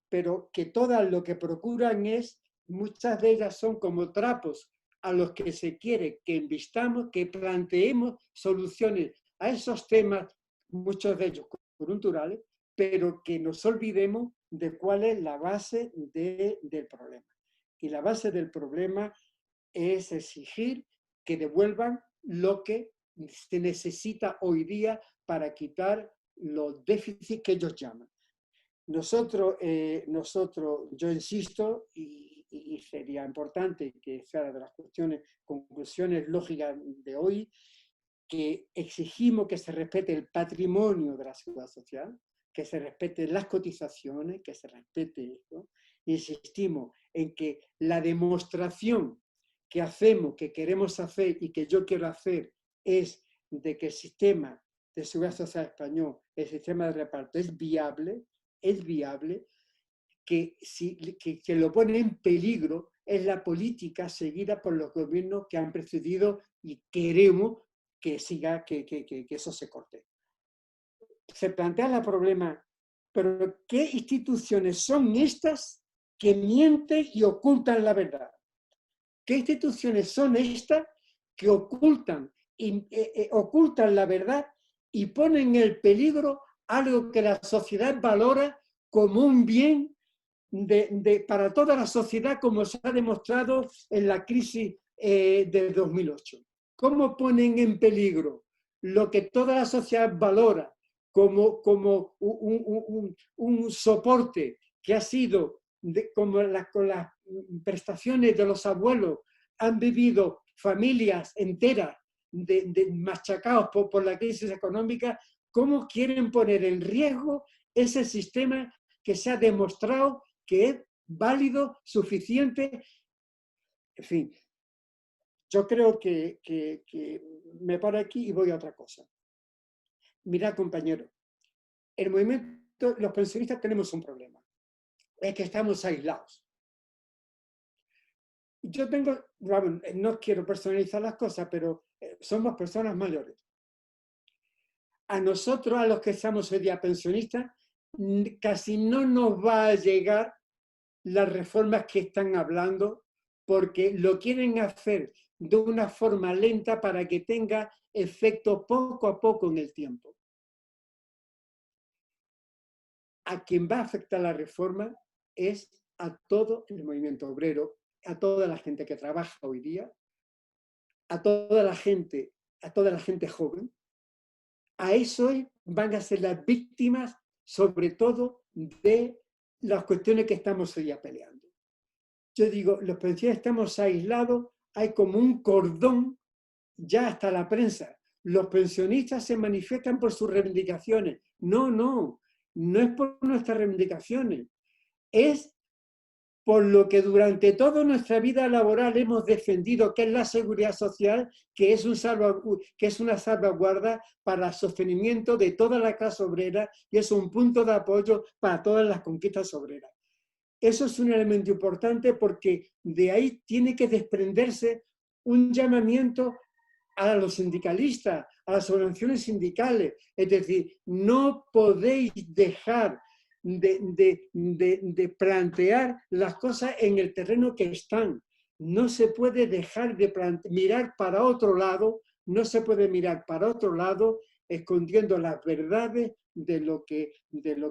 pero que todas lo que procuran es, muchas de ellas son como trapos a los que se quiere que invistamos, que planteemos soluciones a esos temas, muchos de ellos coyunturales, pero que nos olvidemos de cuál es la base del problema. Y la base del problema es exigir que devuelvan lo que se necesita hoy día para quitar los déficits que ellos llaman. Nosotros, yo insisto, y sería importante que sea de las conclusiones lógicas de hoy, que exigimos que se respete el patrimonio de la seguridad social, que se respeten las cotizaciones, que se respete esto. Insistimos en que la demostración que hacemos, que queremos hacer y que yo quiero hacer es de que el sistema de seguridad social español, el sistema de reparto es viable, que lo pone en peligro es la política seguida por los gobiernos que han precedido y queremos que siga, que eso se corte. Se plantea el problema, pero ¿qué instituciones son estas que mienten y ocultan la verdad? ¿Qué instituciones son estas que ocultan la verdad y ponen en peligro algo que la sociedad valora como un bien para toda la sociedad, como se ha demostrado en la crisis de 2008? ¿Cómo ponen en peligro lo que toda la sociedad valora como un soporte que ha sido, como con las prestaciones de los abuelos, han vivido familias enteras machacados por la crisis económica? ¿Cómo quieren poner en riesgo ese sistema que se ha demostrado que es válido, suficiente? En fin, yo creo que me paro aquí y voy a otra cosa. Mirad, compañero, el movimiento, los pensionistas tenemos un problema, es que estamos aislados. Yo no quiero personalizar las cosas, pero somos personas mayores. A nosotros, a los que estamos hoy día pensionistas, casi no nos va a llegar las reformas que están hablando, porque lo quieren hacer de una forma lenta para que tenga efecto poco a poco en el tiempo. A quien va a afectar la reforma es a todo el movimiento obrero, a toda la gente que trabaja hoy día, a toda la gente joven. A eso van a ser las víctimas, sobre todo, de las cuestiones que estamos hoy día peleando. Yo digo, los pensionistas estamos aislados, hay como un cordón, ya hasta la prensa. Los pensionistas se manifiestan por sus reivindicaciones. No es por nuestras reivindicaciones, es por lo que durante toda nuestra vida laboral hemos defendido, que es la seguridad social, que es una salvaguarda para el sostenimiento de toda la clase obrera y es un punto de apoyo para todas las conquistas obreras. Eso es un elemento importante porque de ahí tiene que desprenderse un llamamiento a los sindicalistas, a las organizaciones sindicales. Es decir, no podéis dejar de plantear las cosas en el terreno que están. No se puede dejar de mirar para otro lado, no se puede mirar para otro lado escondiendo las verdades de lo que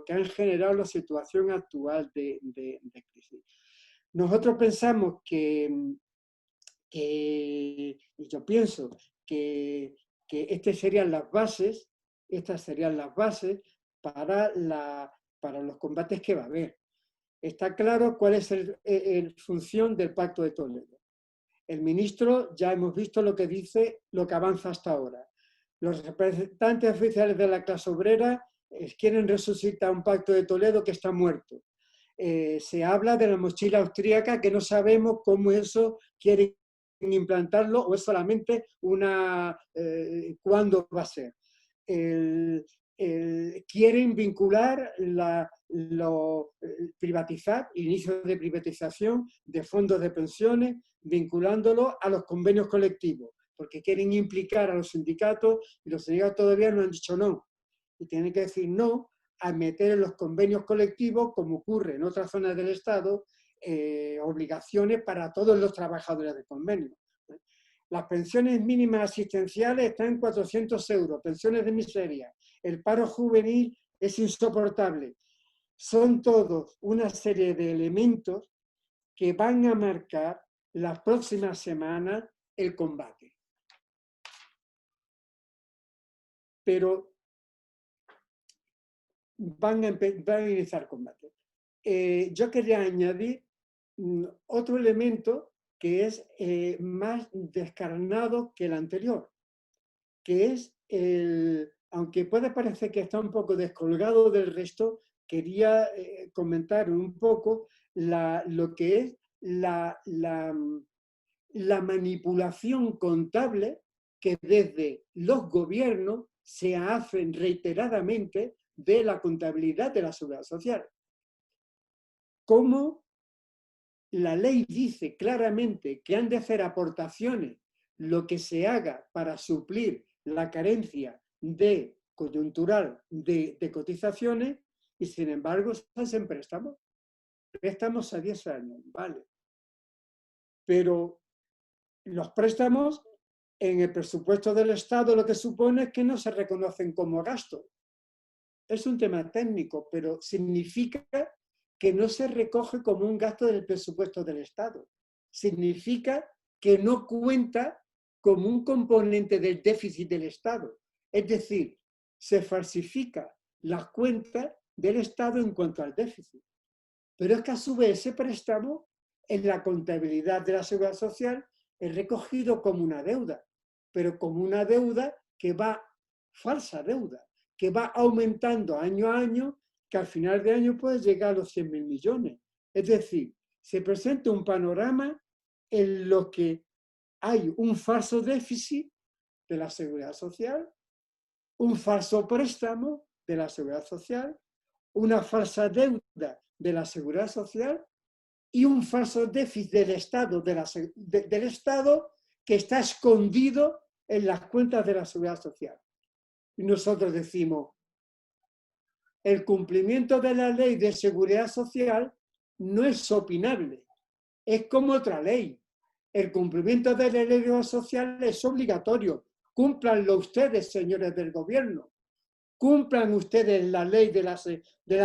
han generado la situación actual de crisis. Nosotros pensamos y yo pienso que estas serían las bases para los combates que va a haber. Está claro cuál es la función del Pacto de Toledo. El ministro, ya hemos visto lo que dice, lo que avanza hasta ahora. Los representantes oficiales de la clase obrera quieren resucitar un Pacto de Toledo que está muerto. Se habla de la mochila austríaca, que no sabemos cómo eso quieren implantarlo o es solamente cuándo va a ser. Quieren vincular privatizar, inicio de privatización de fondos de pensiones, vinculándolo a los convenios colectivos, porque quieren implicar a los sindicatos y los sindicatos todavía no han dicho no. Y tienen que decir no a meter en los convenios colectivos, como ocurre en otras zonas del Estado, obligaciones para todos los trabajadores de convenio. Las pensiones mínimas asistenciales están en 400 euros, pensiones de miseria. El paro juvenil es insoportable. Son todos una serie de elementos que van a marcar las próximas semanas el combate. Pero van a iniciar combate. Yo quería añadir otro elemento que es más descarnado que el anterior, que es aunque puede parecer que está un poco descolgado del resto, quería comentar un poco lo que es la manipulación contable que desde los gobiernos se hacen reiteradamente de la contabilidad de la seguridad social. cómo la ley dice claramente que han de hacer aportaciones lo que se haga para suplir la carencia de coyuntural de cotizaciones, y sin embargo se hacen préstamos a 10 años, vale. Pero los préstamos en el presupuesto del Estado lo que supone es que no se reconocen como gasto. Es un tema técnico, pero significa que no se recoge como un gasto del presupuesto del Estado. Significa que no cuenta como un componente del déficit del Estado. Es decir, se falsifica las cuentas del Estado en cuanto al déficit. Pero es que a su vez ese préstamo en la contabilidad de la Seguridad Social es recogido como una deuda, pero como una deuda que va, falsa deuda, que va aumentando año a año, que al final de año puede llegar a los 100.000 millones. Es decir, se presenta un panorama en lo que hay un falso déficit de la Seguridad Social, un falso préstamo de la Seguridad Social, una falsa deuda de la Seguridad Social y un falso déficit del Estado, del Estado que está escondido en las cuentas de la Seguridad Social. Y nosotros decimos, el cumplimiento de la ley de seguridad social no es opinable, es como otra ley. El cumplimiento de la ley de seguridad social es obligatorio. Cúmplanlo ustedes, señores del gobierno. Cumplan ustedes la ley de la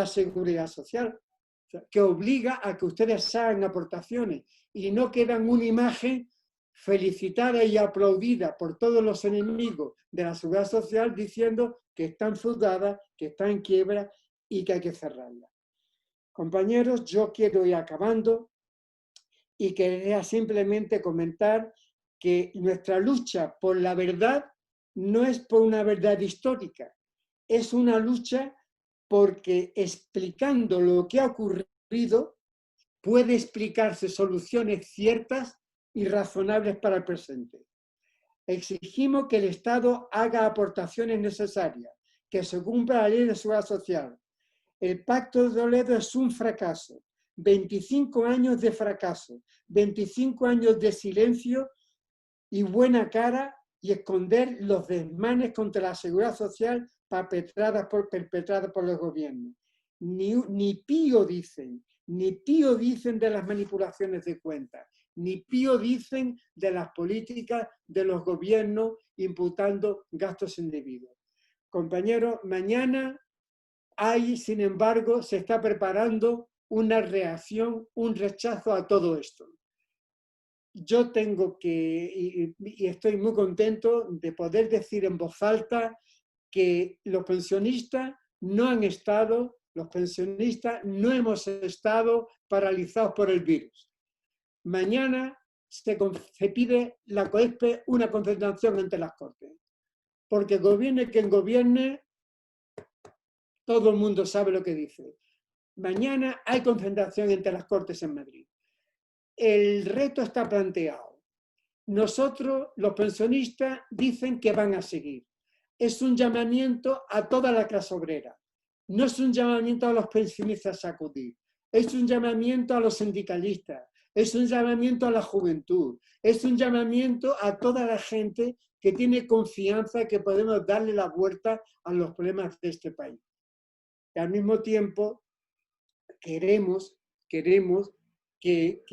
seguridad social, que obliga a que ustedes hagan aportaciones y no quedan una imagen felicitada y aplaudida por todos los enemigos de la seguridad social diciendo que está endeudada, que está en quiebra y que hay que cerrarla. Compañeros, yo quiero ir acabando y quería simplemente comentar que nuestra lucha por la verdad no es por una verdad histórica, es una lucha porque explicando lo que ha ocurrido puede explicarse soluciones ciertas y razonables para el presente. Exigimos que el Estado haga aportaciones necesarias, que se cumpla la ley de seguridad social. El Pacto de Toledo es un fracaso, 25 años de fracaso, 25 años de silencio y buena cara y esconder los desmanes contra la seguridad social perpetradas por los gobiernos. Ni pío dicen de las manipulaciones de cuentas, ni pío dicen de las políticas de los gobiernos imputando gastos indebidos. Compañeros, mañana sin embargo, se está preparando una reacción, un rechazo a todo esto. Yo tengo y estoy muy contento de poder decir en voz alta que los pensionistas no hemos estado paralizados por el virus. Mañana se pide la COESPE una concentración ante las Cortes, porque gobierne quien gobierne, todo el mundo sabe lo que dice. Mañana hay concentración entre las Cortes en Madrid. El reto está planteado. Nosotros, los pensionistas, dicen que van a seguir. Es un llamamiento a toda la clase obrera. No es un llamamiento a los pensionistas a acudir. Es un llamamiento a los sindicalistas. Es un llamamiento a la juventud. Es un llamamiento a toda la gente que tiene confianza que podemos darle la vuelta a los problemas de este país. Y al mismo tiempo, queremos que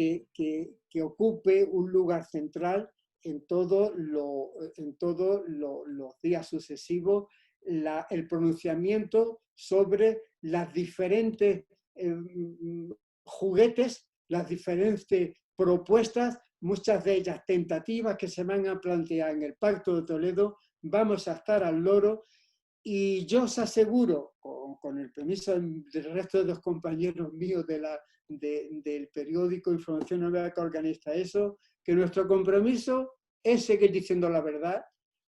ocupe un lugar central en todos los días sucesivos el pronunciamiento sobre las diferentes juguetes, las diferentes propuestas, muchas de ellas tentativas que se van a plantear en el Pacto de Toledo. Vamos a estar al loro. Y yo os aseguro, con el permiso del resto de los compañeros míos del periódico Información Nueva que organiza eso, que nuestro compromiso es seguir diciendo la verdad,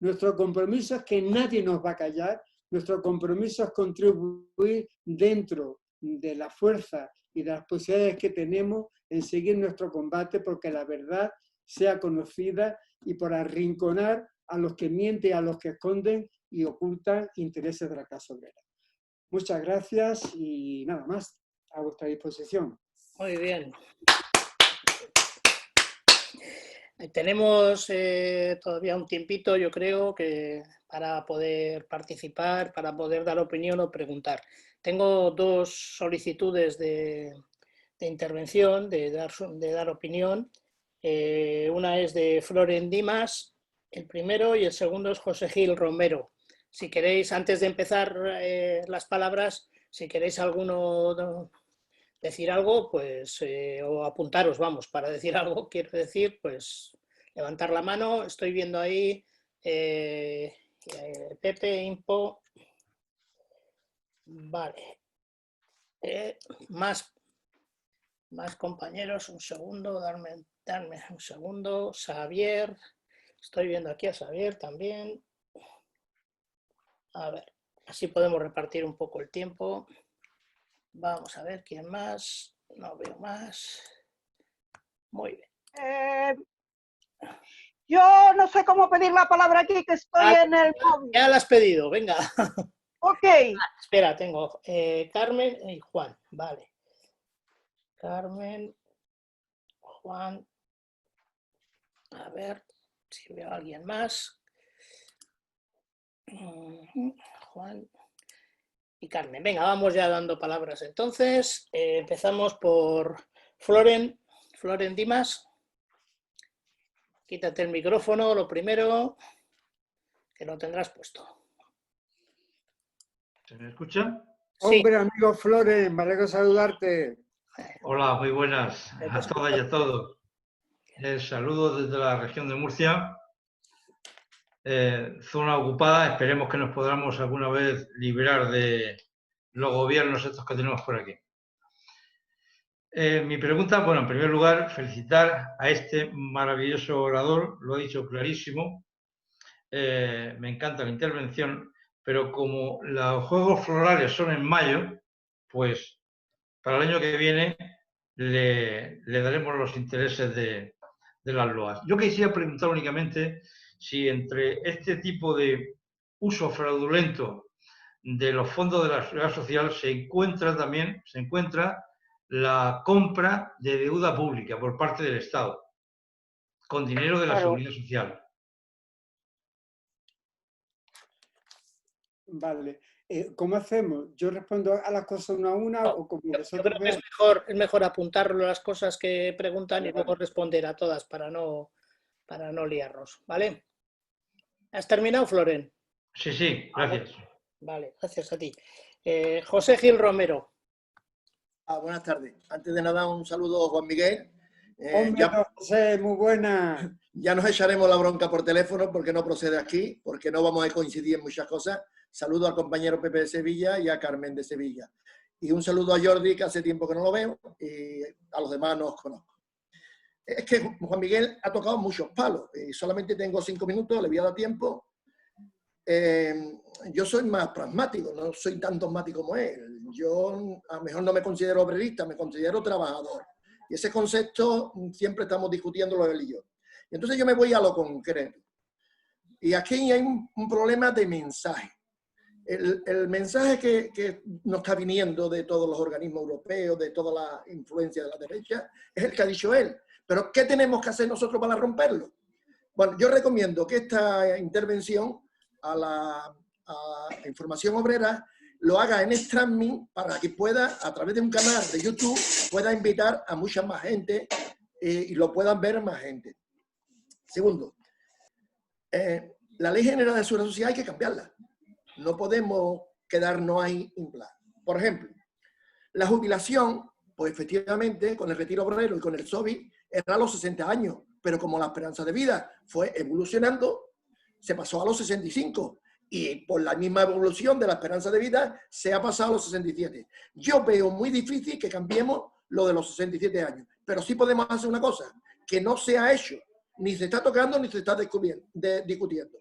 nuestro compromiso es que nadie nos va a callar, nuestro compromiso es contribuir dentro de la fuerza y de las posibilidades que tenemos en seguir nuestro combate porque la verdad sea conocida y por arrinconar a los que mienten, a los que esconden y ocultan intereses de la clase obrera. Muchas gracias y nada más, a vuestra disposición. Muy bien. Tenemos todavía un tiempito, yo creo, para poder participar, para poder dar opinión o preguntar. Tengo dos solicitudes de intervención, de dar opinión. Una es de Floren Dimas, el primero, y el segundo es José Gil Romero. Si queréis, antes de empezar las palabras, si queréis alguno decir algo, pues, o apuntaros, vamos, para decir algo, quiero decir, pues levantar la mano. Estoy viendo ahí Pepe, Impo. Vale. Más compañeros, un segundo, darme un segundo. Xavier, estoy viendo aquí a Xavier también. A ver, así podemos repartir un poco el tiempo. Vamos a ver quién más. No veo más. Muy bien. Yo no sé cómo pedir la palabra aquí, que estoy en el móvil. Ya la has pedido, venga. Ok. Espera, tengo Carmen y Juan. Vale. Carmen, Juan. A ver si veo a alguien más. Juan y Carmen. Venga, vamos ya dando palabras. Entonces, empezamos por Floren Dimas. Quítate el micrófono, lo primero, que lo tendrás puesto. ¿Se me escucha? Sí. Hombre, amigo Floren, me alegro saludarte. Hola, muy buenas a todas y a todos. Saludos desde la región de Murcia. Zona ocupada, esperemos que nos podamos alguna vez liberar de los gobiernos estos que tenemos por aquí. Mi pregunta, bueno, en primer lugar, felicitar a este maravilloso orador, lo ha dicho clarísimo. Me encanta la intervención, pero como los Juegos Florales son en mayo, pues para el año que viene le daremos los intereses de las loas. Yo quisiera preguntar únicamente si entre este tipo de uso fraudulento de los fondos de la seguridad social se encuentra la compra de deuda pública por parte del Estado con dinero de la seguridad social. Vale. ¿Cómo hacemos? ¿Yo respondo a las cosas una a una o como Yo vosotros creo que es mejor apuntar las cosas que preguntan y luego responder a todas para no liarnos, ¿vale? ¿Has terminado, Floren? Sí, gracias. Vale, gracias a ti. José Gil Romero. Buenas tardes. Antes de nada, un saludo a Juan Miguel. Hombre, José, muy buena. Ya nos echaremos la bronca por teléfono porque no procede aquí, porque no vamos a coincidir en muchas cosas. Saludo al compañero Pepe de Sevilla y a Carmen de Sevilla. Y un saludo a Jordi, que hace tiempo que no lo veo, y a los demás no os conozco. Es que Juan Miguel ha tocado muchos palos y solamente tengo 5 minutos, le voy a dar tiempo. Yo soy más pragmático, no soy tan dogmático como él. Yo a lo mejor no me considero obrerista, me considero trabajador. Y ese concepto siempre estamos discutiéndolo él y yo. Y entonces yo me voy a lo concreto. Y aquí hay un problema de mensaje. El mensaje que nos está viniendo de todos los organismos europeos, de toda la influencia de la derecha, es el que ha dicho él. Pero ¿qué tenemos que hacer nosotros para romperlo? Bueno, yo recomiendo que esta intervención a la información obrera lo haga en streaming para que pueda, a través de un canal de YouTube, pueda invitar a mucha más gente y lo puedan ver más gente. Segundo, la Ley General de Seguridad Social hay que cambiarla. No podemos quedarnos ahí en plan. Por ejemplo, la jubilación, pues efectivamente, con el retiro obrero y con el SOBI, era a los 60 años, pero como la esperanza de vida fue evolucionando, se pasó a los 65. Y por la misma evolución de la esperanza de vida, se ha pasado a los 67. Yo veo muy difícil que cambiemos lo de los 67 años. Pero sí podemos hacer una cosa, que no se ha hecho, ni se está tocando, ni se está discutiendo.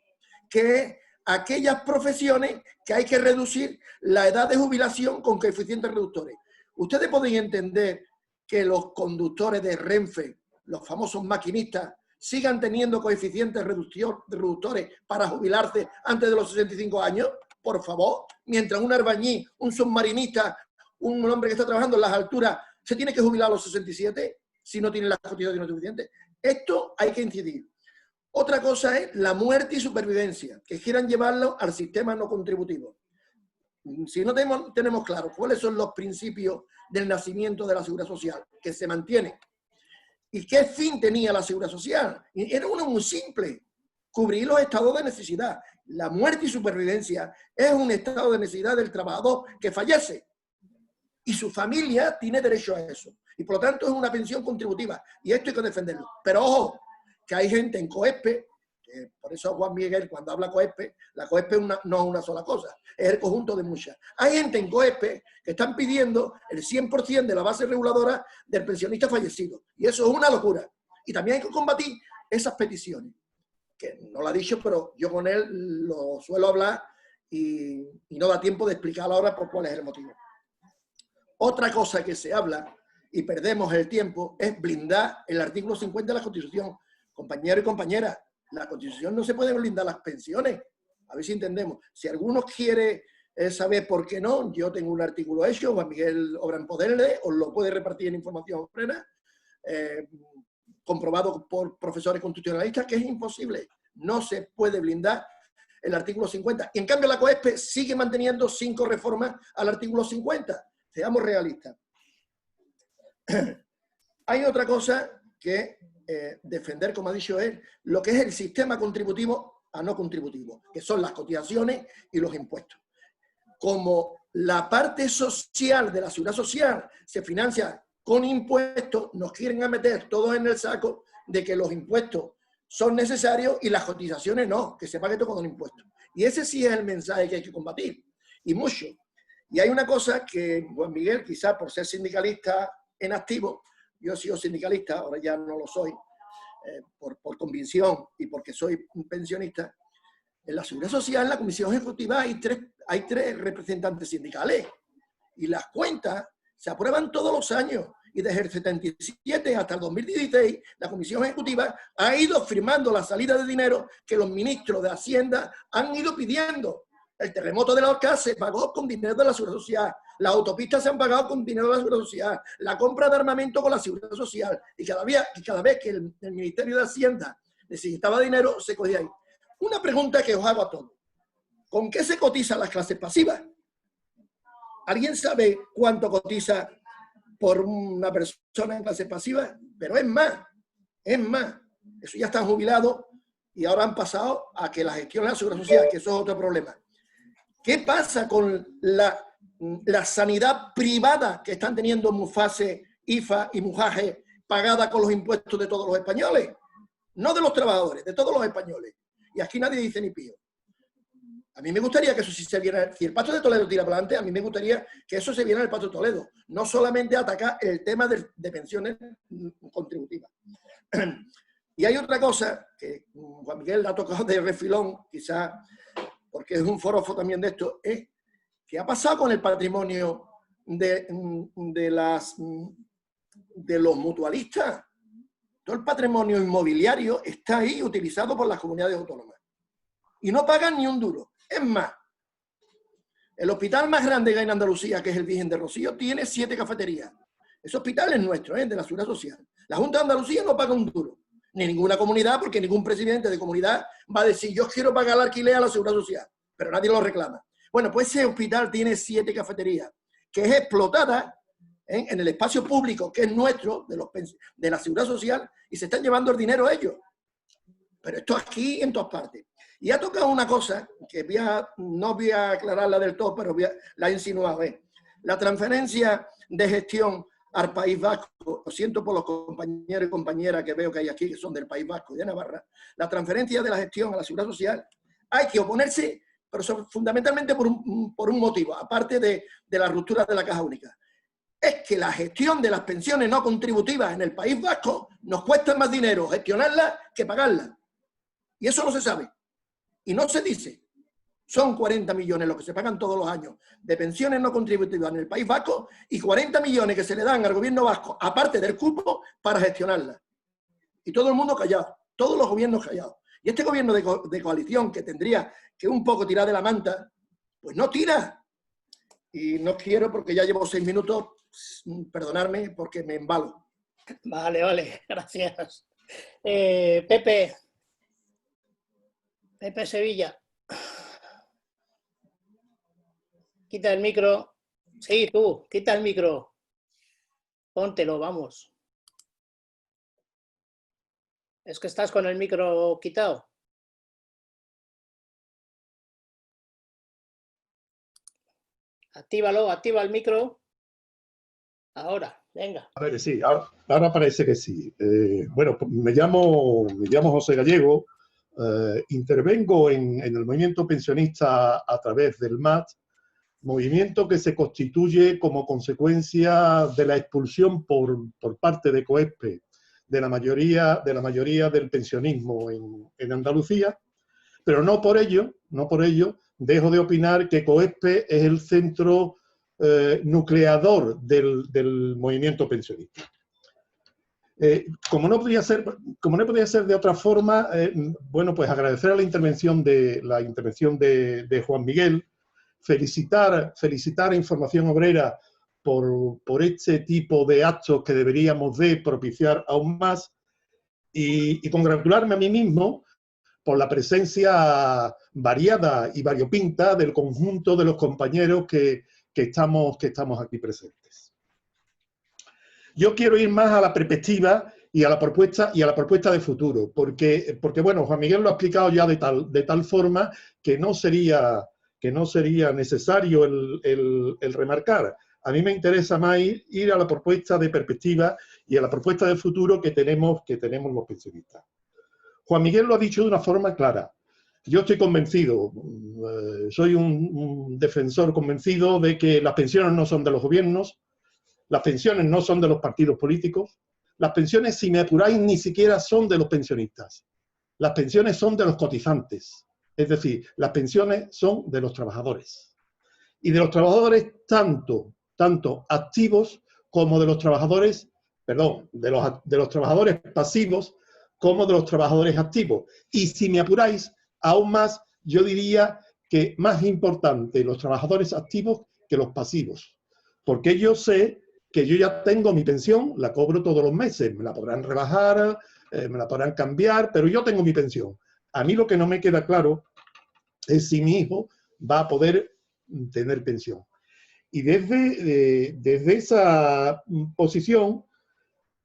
Que aquellas profesiones que hay que reducir la edad de jubilación con coeficientes reductores. Ustedes pueden entender que los conductores de Renfe, los famosos maquinistas, sigan teniendo coeficientes reductores para jubilarse antes de los 65 años, por favor, mientras un albañil, un submarinista, un hombre que está trabajando en las alturas se tiene que jubilar a los 67 si no tiene las cotizaciones suficientes. Esto hay que incidir. Otra cosa es la muerte y supervivencia, que quieran llevarlo al sistema no contributivo. Si no tenemos claro cuáles son los principios del nacimiento de la Seguridad Social, que se mantiene, y qué fin tenía la Seguridad Social, era uno muy simple: cubrir los estados de necesidad. La muerte y supervivencia es un estado de necesidad del trabajador que fallece y su familia tiene derecho a eso. Y por lo tanto es una pensión contributiva y esto hay que defenderlo. Pero ojo, que hay gente en COESPE, que por eso Juan Miguel cuando habla COESPE, la COESPE no es una sola cosa, es el conjunto de muchas. Hay gente en COESPE que están pidiendo el 100% de la base reguladora del pensionista fallecido. Y eso es una locura. Y también hay que combatir esas peticiones. Que no lo ha dicho, pero yo con él lo suelo hablar y no da tiempo de explicar ahora por cuál es el motivo. Otra cosa que se habla y perdemos el tiempo es blindar el artículo 50 de la Constitución. Compañeros y compañeras, la Constitución no se puede blindar las pensiones. A ver si entendemos. Si alguno quiere saber por qué no, yo tengo un artículo hecho, Juan Miguel obra en poderle, os lo puede repartir en información plena, comprobado por profesores constitucionalistas, que es imposible. No se puede blindar el artículo 50. Y en cambio la COESPE sigue manteniendo 5 reformas al artículo 50. Seamos realistas. Hay otra cosa que defender, como ha dicho él, lo que es el sistema contributivo a no contributivo, que son las cotizaciones y los impuestos. Como la parte social de la Seguridad Social se financia con impuestos, nos quieren meter todos en el saco de que los impuestos son necesarios y las cotizaciones no, que se pague todo con impuestos. Y ese sí es el mensaje que hay que combatir, y mucho. Y hay una cosa que Juan Miguel, quizás por ser sindicalista en activo, yo he sido sindicalista, ahora ya no lo soy, por convicción y porque soy un pensionista. En la Seguridad Social, en la Comisión Ejecutiva, hay tres representantes sindicales. Y las cuentas se aprueban todos los años. Y desde el 77 hasta el 2016, la Comisión Ejecutiva ha ido firmando la salida de dinero que los ministros de Hacienda han ido pidiendo. El terremoto de la Orcá se pagó con dinero de la Seguridad Social. Las autopistas se han pagado con dinero de la Seguridad Social. La compra de armamento con la Seguridad Social. Y cada vez que el Ministerio de Hacienda necesitaba dinero, se cogía ahí. Una pregunta que os hago a todos. ¿Con qué se cotizan las clases pasivas? ¿Alguien sabe cuánto cotiza por una persona en clase pasiva? Pero es más. Eso ya están jubilados y ahora han pasado a que la gestión de la Seguridad Social, que eso es otro problema. ¿Qué pasa con la sanidad privada que están teniendo Mufase, IFA y Mujaje pagada con los impuestos de todos los españoles? No de los trabajadores, de todos los españoles. Y aquí nadie dice ni pío. A mí me gustaría que eso sí se viera, si el Pacto de Toledo tira para adelante, a mí me gustaría que eso se viera en el Pacto de Toledo. No solamente atacar el tema de pensiones contributivas. Y hay otra cosa que Juan Miguel ha tocado de refilón, quizás porque es un forofo también de esto, es que ha pasado con el patrimonio de los mutualistas. Todo el patrimonio inmobiliario está ahí utilizado por las comunidades autónomas. Y no pagan ni un duro. Es más, el hospital más grande que hay en Andalucía, que es el Virgen de Rocío, tiene 7 cafeterías. Ese hospital es nuestro, de la Seguridad Social. La Junta de Andalucía no paga un duro. Ni ninguna comunidad, porque ningún presidente de comunidad va a decir yo quiero pagar el alquiler a la Seguridad Social. Pero nadie lo reclama. Bueno, pues ese hospital tiene 7 cafeterías, que es explotada en el espacio público, que es nuestro, de la Seguridad Social, y se están llevando el dinero ellos. Pero esto aquí en todas partes. Y ha tocado una cosa, que no voy a aclararla del todo, pero la he insinuado. La transferencia de gestión al País Vasco, lo siento por los compañeros y compañeras que veo que hay aquí, que son del País Vasco y de Navarra, la transferencia de la gestión a la Seguridad Social, hay que oponerse, pero fundamentalmente por un motivo, aparte de la ruptura de la caja única. Es que la gestión de las pensiones no contributivas en el País Vasco nos cuesta más dinero gestionarlas que pagarlas. Y eso no se sabe. Y no se dice. Son 40 millones los que se pagan todos los años de pensiones no contributivas en el País Vasco y 40 millones que se le dan al gobierno vasco, aparte del cupo, para gestionarlas. Y todo el mundo callado. Todos los gobiernos callados. Y este gobierno de coalición que tendría que un poco tirar de la manta, pues no tira. Y no quiero, porque ya llevo 6 minutos, perdonarme porque me embalo. Vale, vale, gracias. Pepe Sevilla. Quita el micro. Sí, tú, quita el micro. Póntelo, vamos. Es que estás con el micro quitado. Actívalo, activa el micro. Ahora, venga. A ver, sí, ahora parece que sí. Bueno, me llamo José Gallego, intervengo en el movimiento pensionista a través del MAT, movimiento que se constituye como consecuencia de la expulsión por parte de COESPE de la mayoría del pensionismo en Andalucía, pero no por ello dejo de opinar que COESPE es el centro nucleador del movimiento pensionista. Como no podía ser de otra forma, bueno, pues agradecer a la intervención de Juan Miguel, felicitar a Información Obrera por este tipo de actos que deberíamos de propiciar aún más y congratularme a mí mismo por la presencia variada y variopinta del conjunto de los compañeros que estamos aquí presentes. Yo quiero ir más a la perspectiva y a la propuesta de futuro, porque bueno, Juan Miguel lo ha explicado ya de tal forma que no sería necesario el remarcar. A mí me interesa más ir a la propuesta de perspectiva y a la propuesta de futuro que tenemos los pensionistas. Juan Miguel lo ha dicho de una forma clara. Yo estoy convencido, soy un defensor convencido de que las pensiones no son de los gobiernos, las pensiones no son de los partidos políticos, las pensiones, si me apuráis, ni siquiera son de los pensionistas. Las pensiones son de los cotizantes, es decir, las pensiones son de los trabajadores. Y de los trabajadores tanto activos como de los trabajadores, perdón, de los trabajadores pasivos como de los trabajadores activos. Y si me apuráis, aún más, yo diría que más importante los trabajadores activos que los pasivos. Porque yo sé que yo ya tengo mi pensión, la cobro todos los meses, me la podrán rebajar, me la podrán cambiar, pero yo tengo mi pensión. A mí lo que no me queda claro es si mi hijo va a poder tener pensión. Y desde esa posición,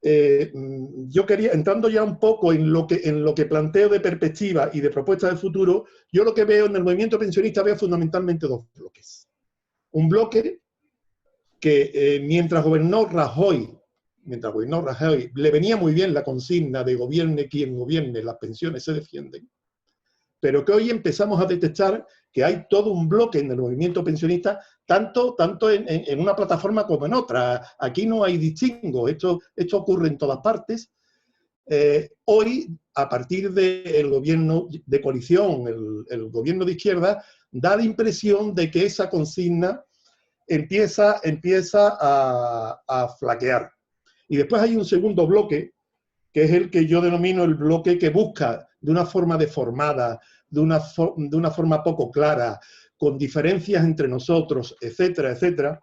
yo quería, entrando ya un poco en lo que planteo de perspectiva y de propuesta de futuro, yo lo que veo en el movimiento pensionista veo fundamentalmente dos bloques. Un bloque que mientras gobernó Rajoy, le venía muy bien la consigna de gobierne quien gobierne, las pensiones se defienden, pero que hoy empezamos a detectar que hay todo un bloque en el movimiento pensionista, tanto en una plataforma como en otra. Aquí no hay distingo, esto ocurre en todas partes. Hoy, a partir del gobierno de coalición, el gobierno de izquierda, da la impresión de que esa consigna empieza a flaquear. Y después hay un segundo bloque, que es el que yo denomino el bloque que busca de una forma deformada, de una forma poco clara, con diferencias entre nosotros, etcétera, etcétera,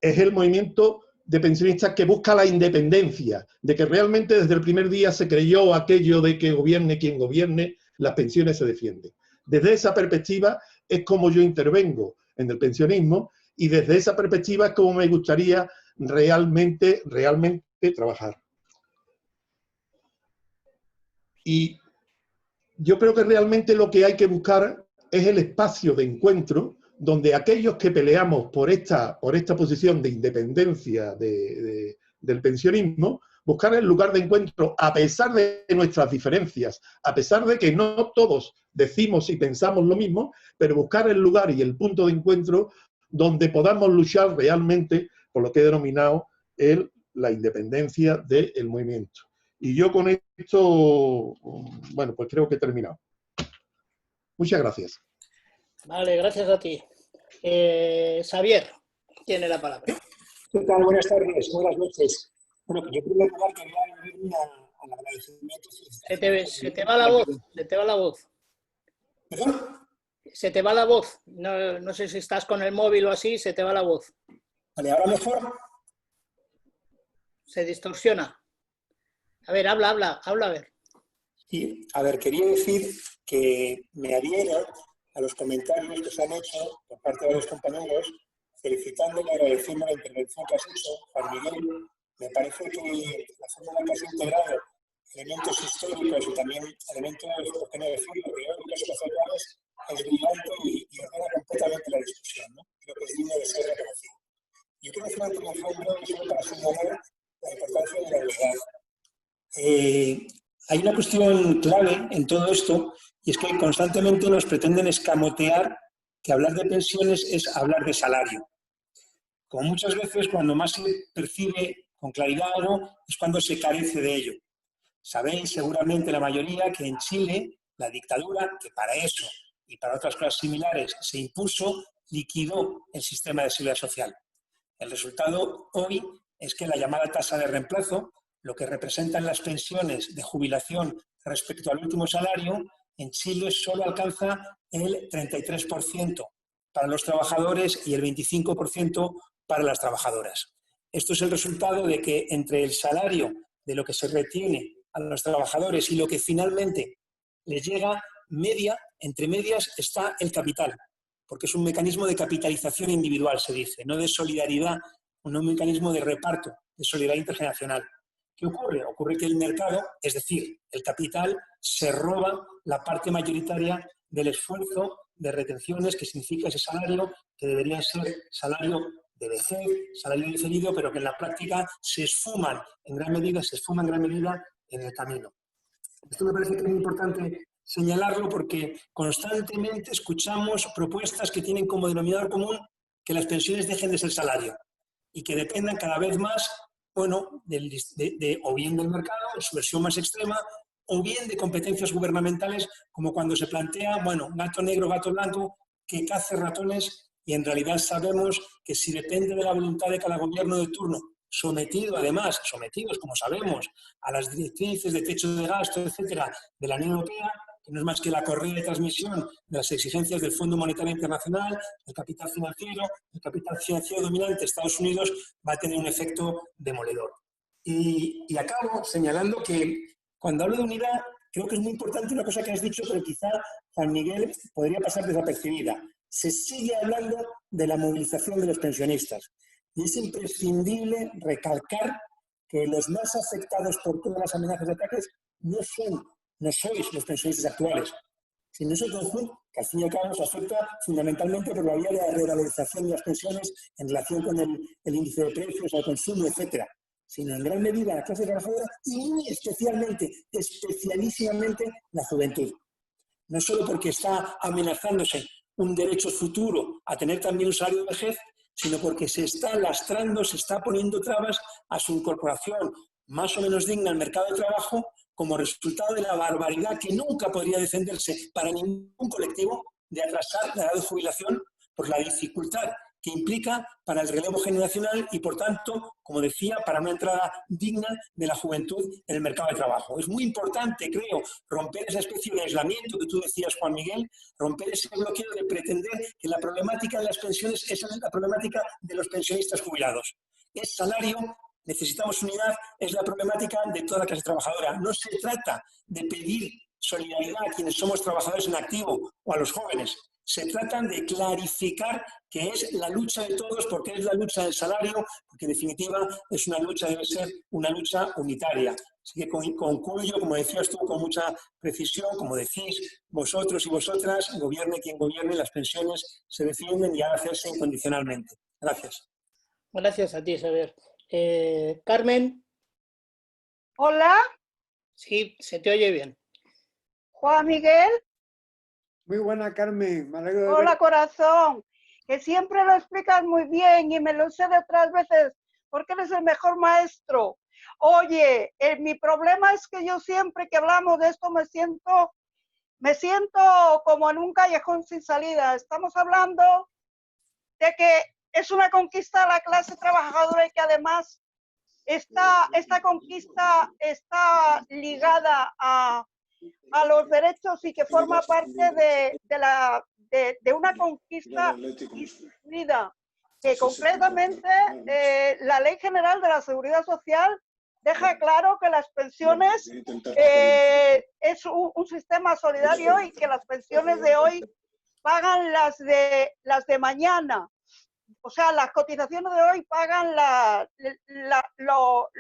es el movimiento de pensionistas que busca la independencia, de que realmente desde el primer día se creyó aquello de que gobierne quien gobierne, las pensiones se defienden. Desde esa perspectiva es como yo intervengo en el pensionismo y desde esa perspectiva es como me gustaría realmente trabajar. Y yo creo que realmente lo que hay que buscar es el espacio de encuentro donde aquellos que peleamos por esta posición de independencia del pensionismo, buscar el lugar de encuentro a pesar de nuestras diferencias, a pesar de que no todos decimos y pensamos lo mismo, pero buscar el lugar y el punto de encuentro donde podamos luchar realmente por lo que he denominado la independencia del movimiento. Y yo con esto, bueno, pues creo que he terminado. Muchas gracias. Vale, gracias a ti. Xavier tiene la palabra. ¿Qué tal? Buenas tardes, buenas noches. Bueno, yo en primer lugar quería unirme al agradecimiento. Se te va la voz, se te va la voz. ¿Perdón? Se te va la voz. No, no sé si estás con el móvil o así, se te va la voz. Vale, ahora mejor. Se distorsiona. A ver, habla, a ver. Y, a ver, quería decir que me adhiero a los comentarios que se han hecho por parte de los compañeros, felicitándole y agradeciendo la intervención que has hecho, Juan Miguel. Me parece que la forma en la que has integrado elementos históricos y también elementos, por qué no decirlo, teóricos y conceptuales, es brillante y ordena completamente la discusión, ¿no? Creo que es digno de ser reconocido. Yo quiero hacer una intervención breve solo para señalar la importancia de la unidad. Hay una cuestión clave en todo esto, y es que constantemente nos pretenden escamotear que hablar de pensiones es hablar de salario. Como muchas veces, cuando más se percibe con claridad algo, es cuando se carece de ello. Sabéis seguramente la mayoría que en Chile la dictadura, que para eso y para otras cosas similares se impuso, liquidó el sistema de seguridad social. El resultado hoy es que la llamada tasa de reemplazo, lo que representan las pensiones de jubilación respecto al último salario, en Chile solo alcanza el 33% para los trabajadores y el 25% para las trabajadoras. Esto es el resultado de que entre el salario de lo que se retiene a los trabajadores y lo que finalmente les llega, entre medias está el capital, porque es un mecanismo de capitalización individual, se dice, no de solidaridad, no un mecanismo de reparto, de solidaridad intergeneracional. ¿Qué ocurre? Ocurre que el mercado, es decir, el capital, se roba la parte mayoritaria del esfuerzo de retenciones que significa ese salario, que debería ser salario de vejez, salario diferido, pero que en la práctica se esfuman en gran medida en el camino. Esto me parece que es muy importante señalarlo porque constantemente escuchamos propuestas que tienen como denominador común que las pensiones dejen de ser salario y que dependan cada vez más, bueno, o bien del mercado, en su versión más extrema, o bien de competencias gubernamentales, como cuando se plantea, bueno, gato negro, gato blanco, que cace ratones, y en realidad sabemos que si depende de la voluntad de cada gobierno de turno, sometidos, como sabemos, a las directrices de techo de gasto, etcétera, de la Unión Europea, que no es más que la correa de transmisión de las exigencias del Fondo Monetario Internacional, el capital financiero dominante de Estados Unidos va a tener un efecto demoledor. Y acabo señalando que cuando hablo de unidad, creo que es muy importante una cosa que has dicho, pero quizá, Juan Miguel, podría pasar desapercibida. Se sigue hablando de la movilización de los pensionistas. Y es imprescindible recalcar que los más afectados por todas las amenazas de ataques no sois los pensionistas actuales, sino es el conjunto que al fin y al cabo nos afecta fundamentalmente por la vía de la revalorización de las pensiones en relación con el índice de precios, el consumo, etcétera, sino en gran medida la clase trabajadora y muy especialísimamente la juventud. No solo porque está amenazándose un derecho futuro a tener también un salario de vejez, sino porque se está lastrando, se está poniendo trabas a su incorporación más o menos digna al mercado de trabajo como resultado de la barbaridad que nunca podría defenderse para ningún colectivo de atrasar la edad de jubilación por la dificultad que implica para el relevo generacional y, por tanto, como decía, para una entrada digna de la juventud en el mercado de trabajo. Es muy importante, creo, romper esa especie de aislamiento que tú decías, Juan Miguel, romper ese bloqueo de pretender que la problemática de las pensiones es la problemática de los pensionistas jubilados. Es salario, necesitamos unidad, es la problemática de toda la clase trabajadora. No se trata de pedir solidaridad a quienes somos trabajadores en activo o a los jóvenes. Se trata de clarificar que es la lucha de todos, porque es la lucha del salario, porque en definitiva es una lucha, debe ser una lucha unitaria. Así que concluyo, como decías tú, con mucha precisión, como decís vosotros y vosotras, gobierne quien gobierne, las pensiones se defienden y ha de hacerse incondicionalmente. Gracias. Gracias a ti, Xavier. Carmen. Hola. Sí, se te oye bien. Juan Miguel. Muy buena, Carmen. Me alegro de Hola, ver. corazón. Que siempre lo explicas muy bien y me lo sé de otras veces porque eres el mejor maestro. Oye, mi problema es que yo siempre que hablamos de esto me siento como en un callejón sin salida. Estamos hablando de que es una conquista de la clase trabajadora y que además esta conquista está ligada a los derechos y que forma parte de una conquista instituida, que concretamente la Ley General de la Seguridad Social deja claro que las pensiones es un sistema solidario y que las pensiones de hoy pagan las de mañana. O sea, las cotizaciones de hoy pagan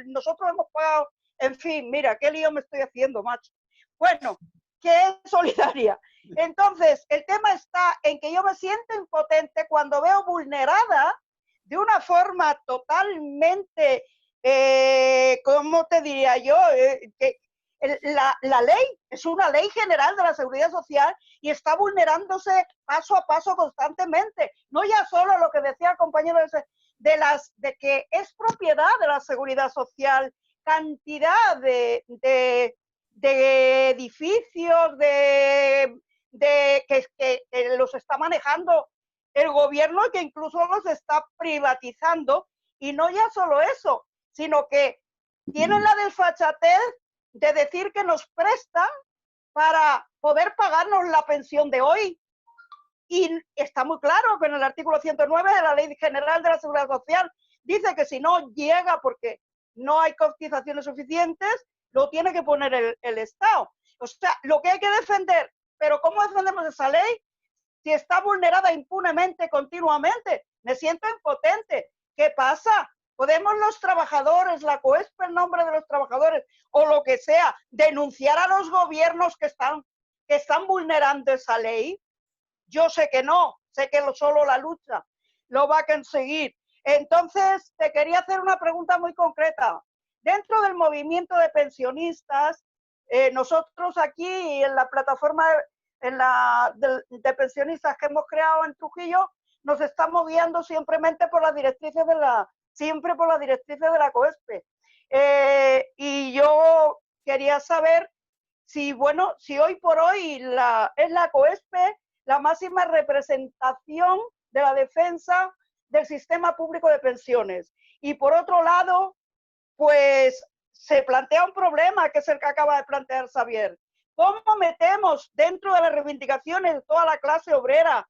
nosotros hemos pagado, en fin, mira, qué lío me estoy haciendo, macho. Bueno, que es solidaria. Entonces, el tema está en que yo me siento impotente cuando veo vulnerada de una forma totalmente, ¿cómo te diría yo? Que la ley es una ley general de la seguridad social y está vulnerándose paso a paso constantemente. No ya solo lo que decía el compañero de que es propiedad de la seguridad social, cantidad de edificios que los está manejando el gobierno y que incluso los está privatizando. Y no ya solo eso, sino que tienen la desfachatez de decir que nos prestan para poder pagarnos la pensión de hoy. Y está muy claro que en el artículo 109 de la Ley General de la Seguridad Social dice que si no llega porque no hay cotizaciones suficientes, lo tiene que poner el Estado. O sea, lo que hay que defender, pero ¿cómo defendemos esa ley si está vulnerada impunemente, continuamente? Me siento impotente. ¿Qué pasa? ¿Podemos los trabajadores, la COESPE en nombre de los trabajadores o lo que sea, denunciar a los gobiernos que están vulnerando esa ley? Yo sé que no, sé que solo la lucha lo va a conseguir. Entonces, te quería hacer una pregunta muy concreta. Dentro del movimiento de pensionistas, nosotros aquí en la plataforma de pensionistas que hemos creado en Trujillo, nos estamos guiando simplemente por las directrices de la COESPE. Y yo quería saber si hoy por hoy es la COESPE la máxima representación de la defensa del sistema público de pensiones. Y por otro lado, pues se plantea un problema que es el que acaba de plantear Xavier. ¿Cómo metemos dentro de las reivindicaciones de toda la clase obrera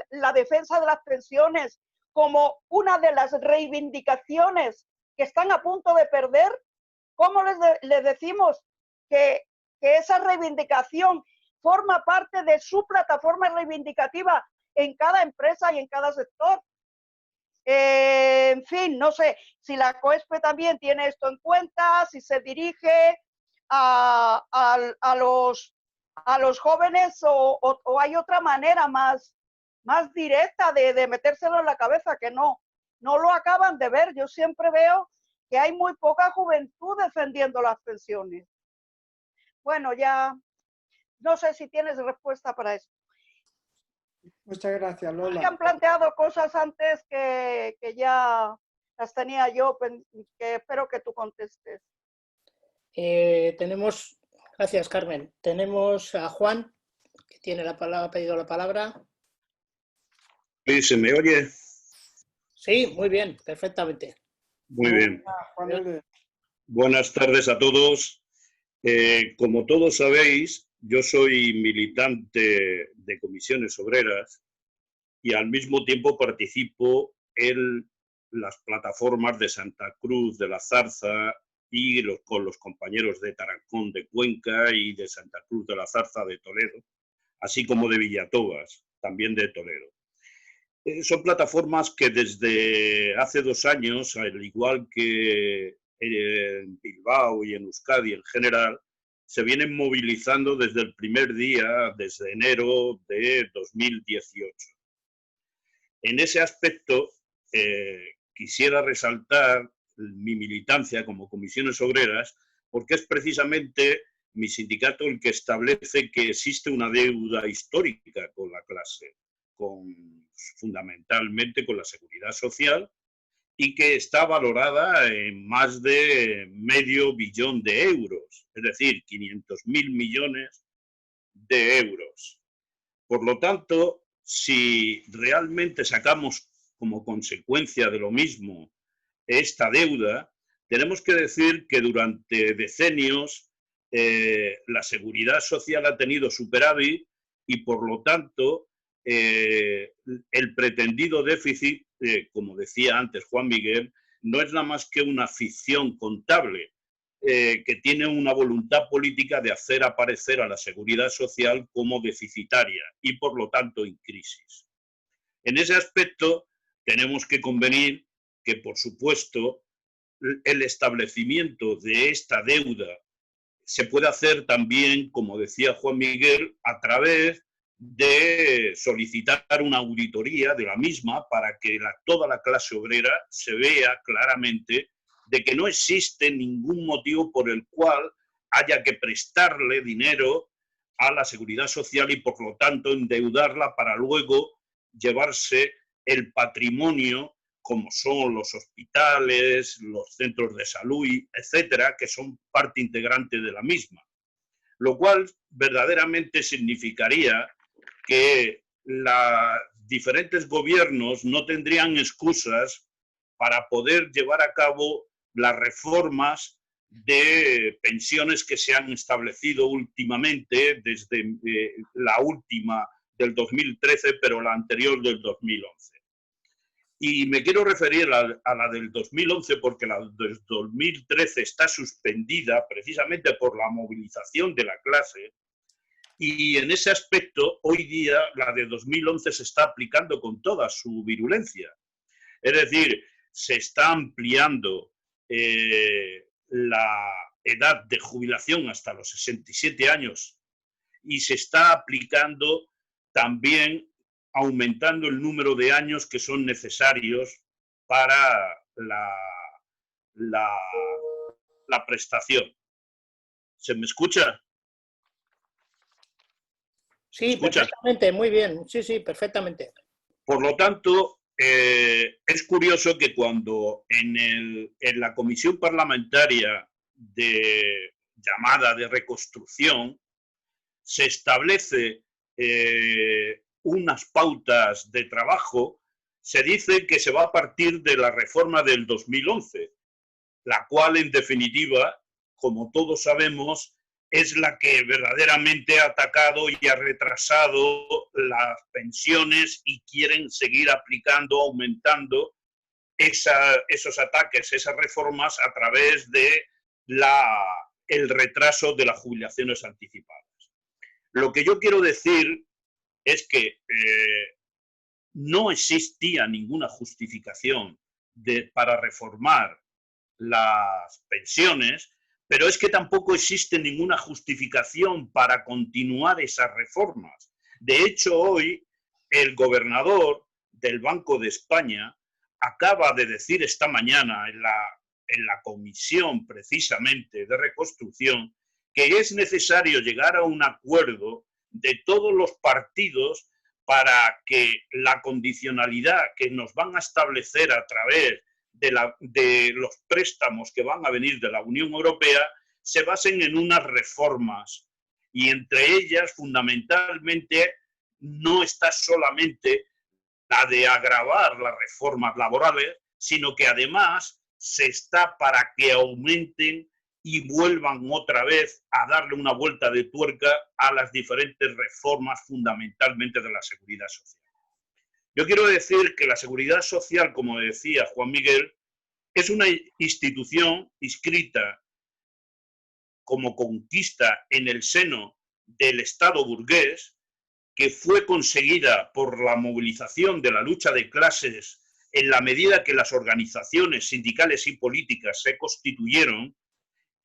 la defensa de las pensiones como una de las reivindicaciones que están a punto de perder? ¿Cómo les decimos que esa reivindicación forma parte de su plataforma reivindicativa en cada empresa y en cada sector? En fin, no sé si la COESPE también tiene esto en cuenta, si se dirige a los jóvenes o hay otra manera más directa de metérselo en la cabeza, que no lo acaban de ver. Yo siempre veo que hay muy poca juventud defendiendo las pensiones. Bueno, ya no sé si tienes respuesta para eso. Muchas gracias, Lola. Han planteado cosas antes que ya las tenía yo, que espero que tú contestes. Gracias, Carmen. Tenemos a Juan, que tiene ha pedido la palabra. Sí, ¿se me oye? Sí, muy bien, perfectamente. Muy bien. Juan, buenas tardes a todos. Como todos sabéis, yo soy militante de comisiones obreras y al mismo tiempo participo en las plataformas de Santa Cruz de la Zarza y con los compañeros de Tarancón de Cuenca y de Santa Cruz de la Zarza de Toledo, así como de Villatobas, también de Toledo. Son plataformas que desde hace 2 años, al igual que en Bilbao y en Euskadi en general, se vienen movilizando desde el primer día, desde enero de 2018. En ese aspecto, quisiera resaltar mi militancia como comisiones obreras, porque es precisamente mi sindicato el que establece que existe una deuda histórica con la clase, fundamentalmente con la seguridad social, y que está valorada en más de $500 millón de euros, es decir, 500.000 millones de euros. Por lo tanto, si realmente sacamos como consecuencia de lo mismo esta deuda, tenemos que decir que durante decenios la seguridad social ha tenido superávit y por lo tanto el pretendido déficit, como decía antes Juan Miguel, no es nada más que una ficción contable que tiene una voluntad política de hacer aparecer a la seguridad social como deficitaria y por lo tanto en crisis. En ese aspecto tenemos que convenir que, por supuesto, el establecimiento de esta deuda se puede hacer también, como decía Juan Miguel, a través de solicitar una auditoría de la misma para que toda la clase obrera se vea claramente de que no existe ningún motivo por el cual haya que prestarle dinero a la seguridad social y por lo tanto endeudarla para luego llevarse el patrimonio como son los hospitales, los centros de salud, etcétera, que son parte integrante de la misma. Lo cual verdaderamente significaría que los diferentes gobiernos no tendrían excusas para poder llevar a cabo las reformas de pensiones que se han establecido últimamente, desde la última del 2013, pero la anterior del 2011. Y me quiero referir a la del 2011 porque la del 2013 está suspendida precisamente por la movilización de la clase y en ese aspecto hoy día la de 2011 se está aplicando con toda su virulencia. Es decir, se está ampliando la edad de jubilación hasta los 67 años y se está aplicando también aumentando el número de años que son necesarios para la prestación. ¿Se me escucha? Sí, perfectamente, muy bien. Sí, sí, perfectamente. Por lo tanto, es curioso que cuando en la comisión parlamentaria llamada de reconstrucción se establece unas pautas de trabajo, se dice que se va a partir de la reforma del 2011, la cual en definitiva, como todos sabemos, es la que verdaderamente ha atacado y ha retrasado las pensiones y quieren seguir aplicando, aumentando esos ataques, esas reformas a través de el retraso de las jubilaciones anticipadas. Lo que yo quiero decir es que no existía ninguna justificación para reformar las pensiones, pero es que tampoco existe ninguna justificación para continuar esas reformas. De hecho, hoy el gobernador del Banco de España acaba de decir esta mañana en la comisión precisamente de reconstrucción que es necesario llegar a un acuerdo de todos los partidos para que la condicionalidad que nos van a establecer a través de los préstamos que van a venir de la Unión Europea se basen en unas reformas y entre ellas fundamentalmente no está solamente la de agravar las reformas laborales, sino que además se está para que aumenten y vuelvan otra vez a darle una vuelta de tuerca a las diferentes reformas fundamentalmente de la seguridad social. Yo quiero decir que la seguridad social, como decía Juan Miguel, es una institución inscrita como conquista en el seno del Estado burgués, que fue conseguida por la movilización de la lucha de clases en la medida que las organizaciones sindicales y políticas se constituyeron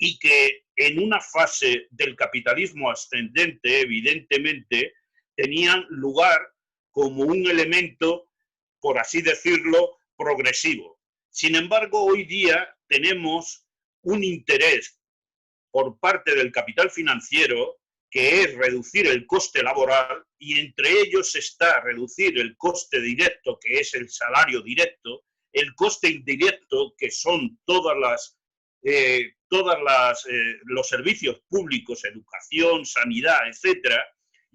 y que en una fase del capitalismo ascendente, evidentemente, tenían lugar como un elemento, por así decirlo, progresivo. Sin embargo, hoy día tenemos un interés por parte del capital financiero que es reducir el coste laboral y entre ellos está reducir el coste directo, que es el salario directo, el coste indirecto, que son los servicios públicos, educación, sanidad, etcétera,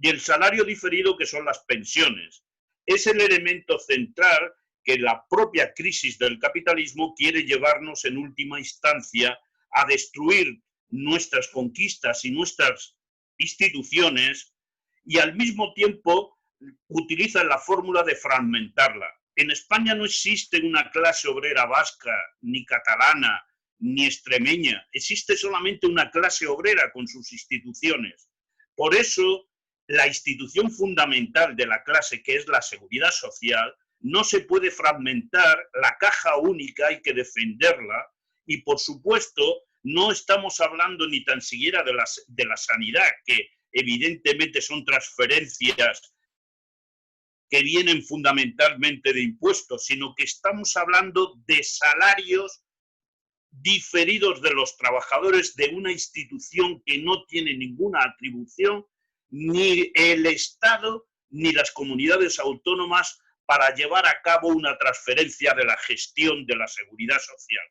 y el salario diferido, que son las pensiones. Es el elemento central que la propia crisis del capitalismo quiere llevarnos en última instancia a destruir nuestras conquistas y nuestras instituciones y al mismo tiempo utilizan la fórmula de fragmentarla. En España no existe una clase obrera vasca, ni catalana, ni extremeña. Existe solamente una clase obrera con sus instituciones. Por eso, la institución fundamental de la clase, que es la seguridad social, no se puede fragmentar, la caja única hay que defenderla y, por supuesto, no estamos hablando ni tan siquiera de la sanidad, que evidentemente son transferencias que vienen fundamentalmente de impuestos, sino que estamos hablando de salarios diferidos de los trabajadores de una institución que no tiene ninguna atribución, ni el Estado ni las comunidades autónomas para llevar a cabo una transferencia de la gestión de la seguridad social.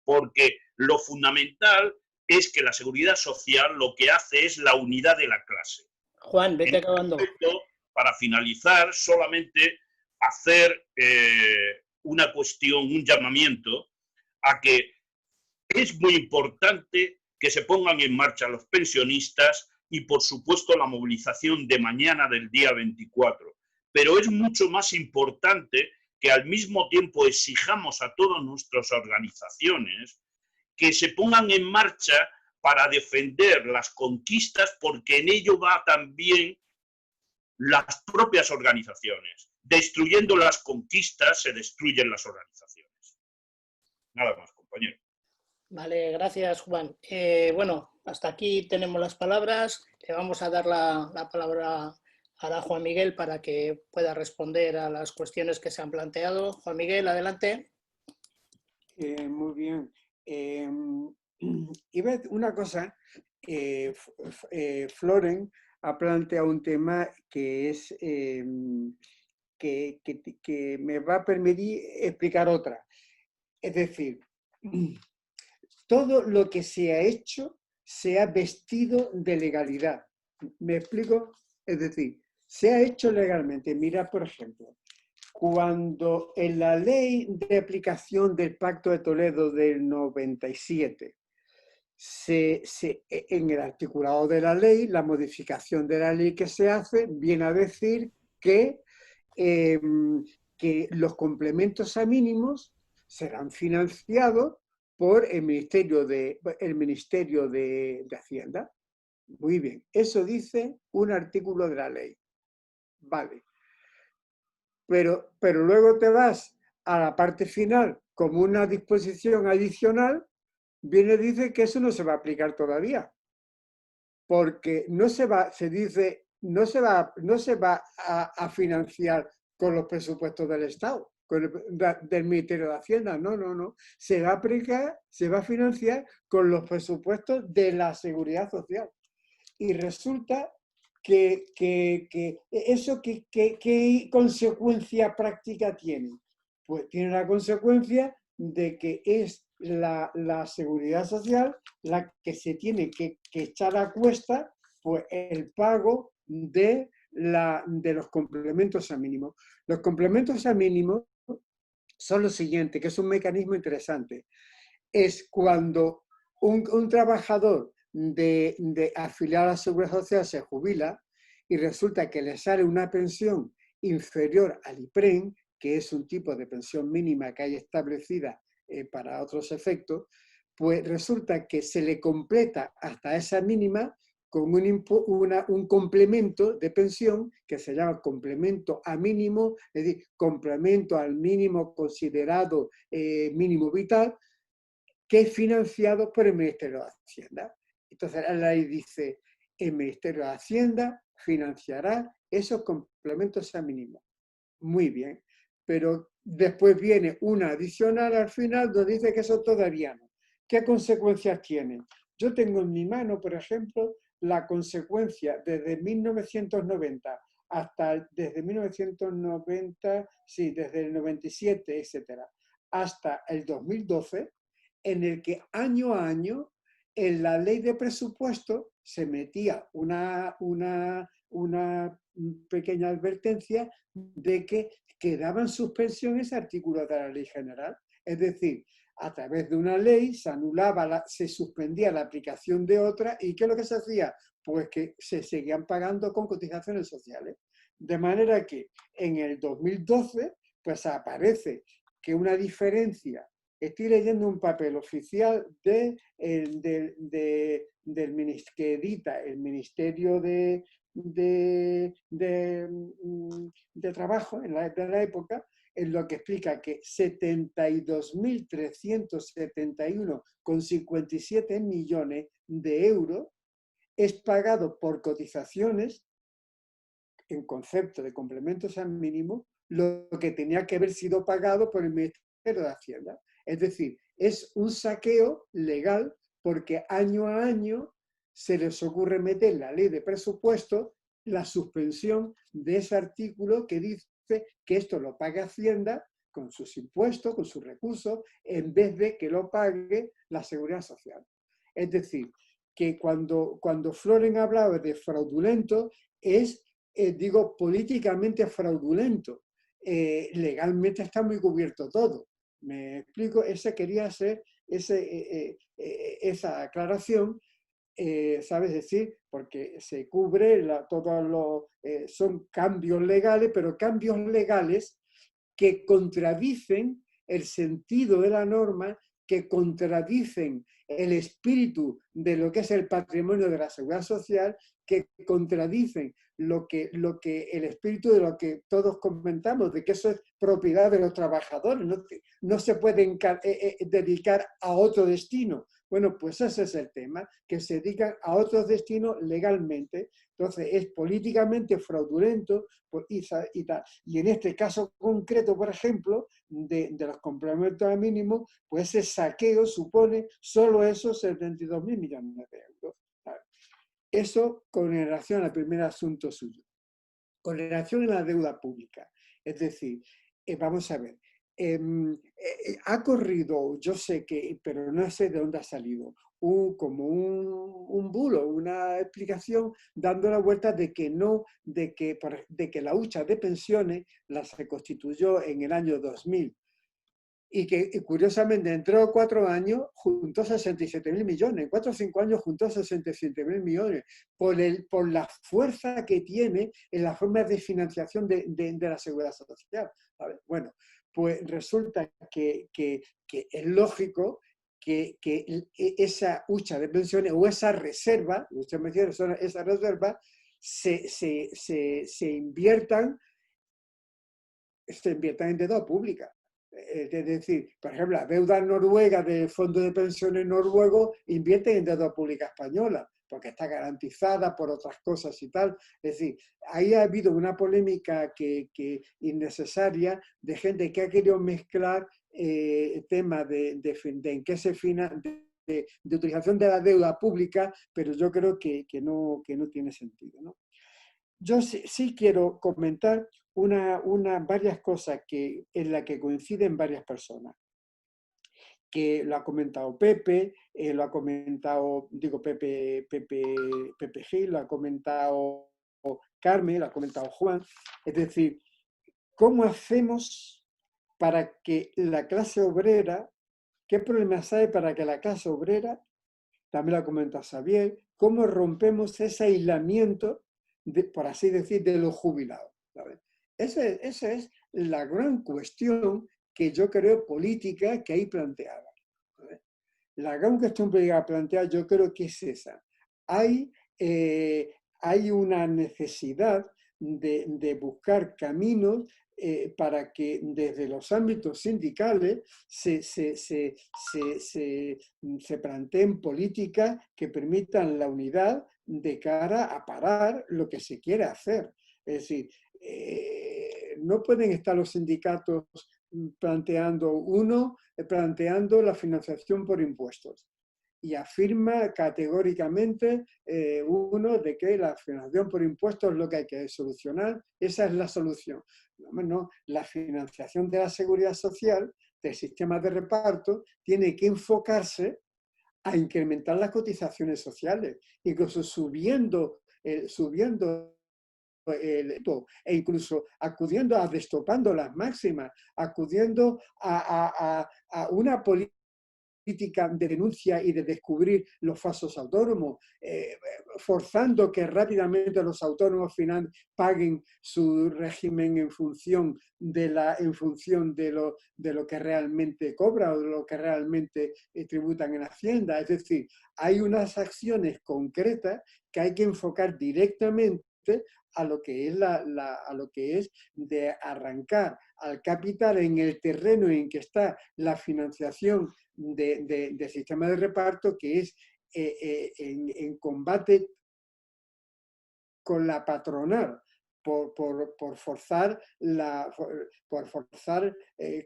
Porque lo fundamental es que la seguridad social lo que hace es la unidad de la clase. Juan, vete acabando. Para finalizar, solamente hacer una cuestión, un llamamiento a que es muy importante que se pongan en marcha los pensionistas y, por supuesto, la movilización de mañana del día 24. Pero es mucho más importante que al mismo tiempo exijamos a todas nuestras organizaciones que se pongan en marcha para defender las conquistas, porque en ello va también las propias organizaciones. Destruyendo las conquistas se destruyen las organizaciones. Nada más, compañero. Vale, gracias, Juan. Bueno, hasta aquí tenemos las palabras. Le vamos a dar la palabra a Juan Miguel para que pueda responder a las cuestiones que se han planteado. Juan Miguel, adelante. Muy bien. Iba a decir una cosa. Floren ha planteado un tema que es que me va a permitir explicar otra. Es decir, todo lo que se ha hecho se ha vestido de legalidad. ¿Me explico? Es decir, se ha hecho legalmente. Mira, por ejemplo, cuando en la ley de aplicación del Pacto de Toledo del 97, en el articulado de la ley, la modificación de la ley que se hace, viene a decir que los complementos a mínimos serán financiados por el Ministerio de Hacienda. Muy bien, eso dice un artículo de la ley. Vale. Pero luego te vas a la parte final como una disposición adicional, viene y dice que eso no se va a aplicar todavía. Porque no se va a financiar con los presupuestos del Estado, del Ministerio de Hacienda. No. Se va a aplicar, se va a financiar con los presupuestos de la Seguridad Social. Y resulta que eso, ¿qué consecuencia práctica tiene? Pues tiene la consecuencia de que es la Seguridad Social la que se tiene que echar a cuesta pues, el pago de los complementos a mínimo. Los complementos a mínimo son lo siguiente, que es un mecanismo interesante. Es cuando un trabajador de afiliado a la Seguridad Social se jubila y resulta que le sale una pensión inferior al IPREN, que es un tipo de pensión mínima que hay establecida para otros efectos, pues resulta que se le completa hasta esa mínima con un complemento de pensión que se llama complemento a mínimo, es decir, complemento al mínimo considerado mínimo vital, que es financiado por el Ministerio de Hacienda. Entonces la ley dice, el Ministerio de Hacienda financiará esos complementos a mínimo. Muy bien, pero después viene una adicional al final donde dice que eso todavía no. ¿Qué consecuencias tiene? Yo tengo en mi mano, por ejemplo, la consecuencia desde 1990 hasta desde 1990, sí, desde el 97, etcétera, hasta el 2012, en el que año a año en la ley de presupuesto se metía una pequeña advertencia de que quedaban suspensión ese artículo de la ley general. Es decir, a través de una ley se anulaba, se suspendía la aplicación de otra, ¿y qué es lo que se hacía? Pues que se seguían pagando con cotizaciones sociales. De manera que en el 2012 pues aparece que una diferencia, estoy leyendo un papel oficial que edita el Ministerio de Trabajo de la época, en lo que explica que 72.371,57 millones de euros es pagado por cotizaciones en concepto de complementos al mínimo, lo que tenía que haber sido pagado por el Ministerio de Hacienda. Es decir, es un saqueo legal porque año a año se les ocurre meter en la ley de presupuesto la suspensión de ese artículo que dice que esto lo pague Hacienda con sus impuestos, con sus recursos, en vez de que lo pague la Seguridad Social. Es decir, que cuando Floren hablaba de fraudulento, es, digo, políticamente fraudulento. Legalmente está muy cubierto todo. Me explico, esa quería hacer esa aclaración, ¿sabes decir? Porque se cubre todos los... son cambios legales, pero cambios legales que contradicen el sentido de la norma, que contradicen el espíritu de lo que es el patrimonio de la seguridad social, que contradicen lo que el espíritu de lo que todos comentamos, de que eso es propiedad de los trabajadores, no se pueden dedicar a otro destino. Bueno, pues ese es el tema, que se dedican a otros destinos legalmente. Entonces, es políticamente fraudulento y tal. Y en este caso concreto, por ejemplo, de los complementos al mínimo, pues ese saqueo supone solo esos 72.000 millones de euros. Eso con relación al primer asunto suyo. Con relación a la deuda pública. Es decir, vamos a ver. Ha corrido, yo sé que, pero no sé de dónde ha salido, como un bulo, una explicación dando la vuelta de que la hucha de pensiones se constituyó en el año 2000 y que curiosamente dentro de 4 años juntó 67.000 millones, en 4 o 5 años juntó 67.000 millones por la fuerza que tiene en la forma de financiación de la seguridad social. ¿Vale? Bueno, pues resulta que es lógico que esa hucha de pensiones o esa reserva, usted me dice, esa reserva, se inviertan en deuda pública. Es decir, por ejemplo, la deuda noruega del Fondo de Pensiones noruego invierte en deuda pública española, porque está garantizada por otras cosas y tal. Es decir, ahí ha habido una polémica innecesaria de gente que ha querido mezclar el tema de en qué se de utilización de la deuda pública, pero yo creo que no tiene sentido, ¿no? Yo sí quiero comentar varias cosas en las que coinciden varias personas. Que lo ha comentado Pepe, lo ha comentado, digo, Pepe Gil, lo ha comentado Carmen, lo ha comentado Juan. Es decir, ¿cómo hacemos para que la clase obrera, qué problemas hay para que la clase obrera, también lo ha comentado Xavier, cómo rompemos ese aislamiento, por así decir, de los jubilados? ¿Sabes? Esa es la gran cuestión que yo creo política que hay planteada. ¿Sabes? La gran cuestión política planteada yo creo que es esa. Hay una necesidad de buscar caminos para que desde los ámbitos sindicales se planteen políticas que permitan la unidad de cara a parar lo que se quiere hacer. Es decir, no pueden estar los sindicatos planteando la financiación por impuestos. Y afirma categóricamente uno de que la financiación por impuestos es lo que hay que solucionar, esa es la solución. No, la financiación de la seguridad social, del sistema de reparto, tiene que enfocarse a incrementar las cotizaciones sociales, incluso subiendo e incluso acudiendo a destopando las máximas, acudiendo a una política política de denuncia y de descubrir los falsos autónomos, forzando que rápidamente los autónomos paguen su régimen en función de lo que realmente cobran o de lo que realmente tributan en Hacienda. Es decir, hay unas acciones concretas que hay que enfocar directamente a lo que es de arrancar al capital en el terreno en que está la financiación del sistema de reparto, que es en combate con la patronal, por forzar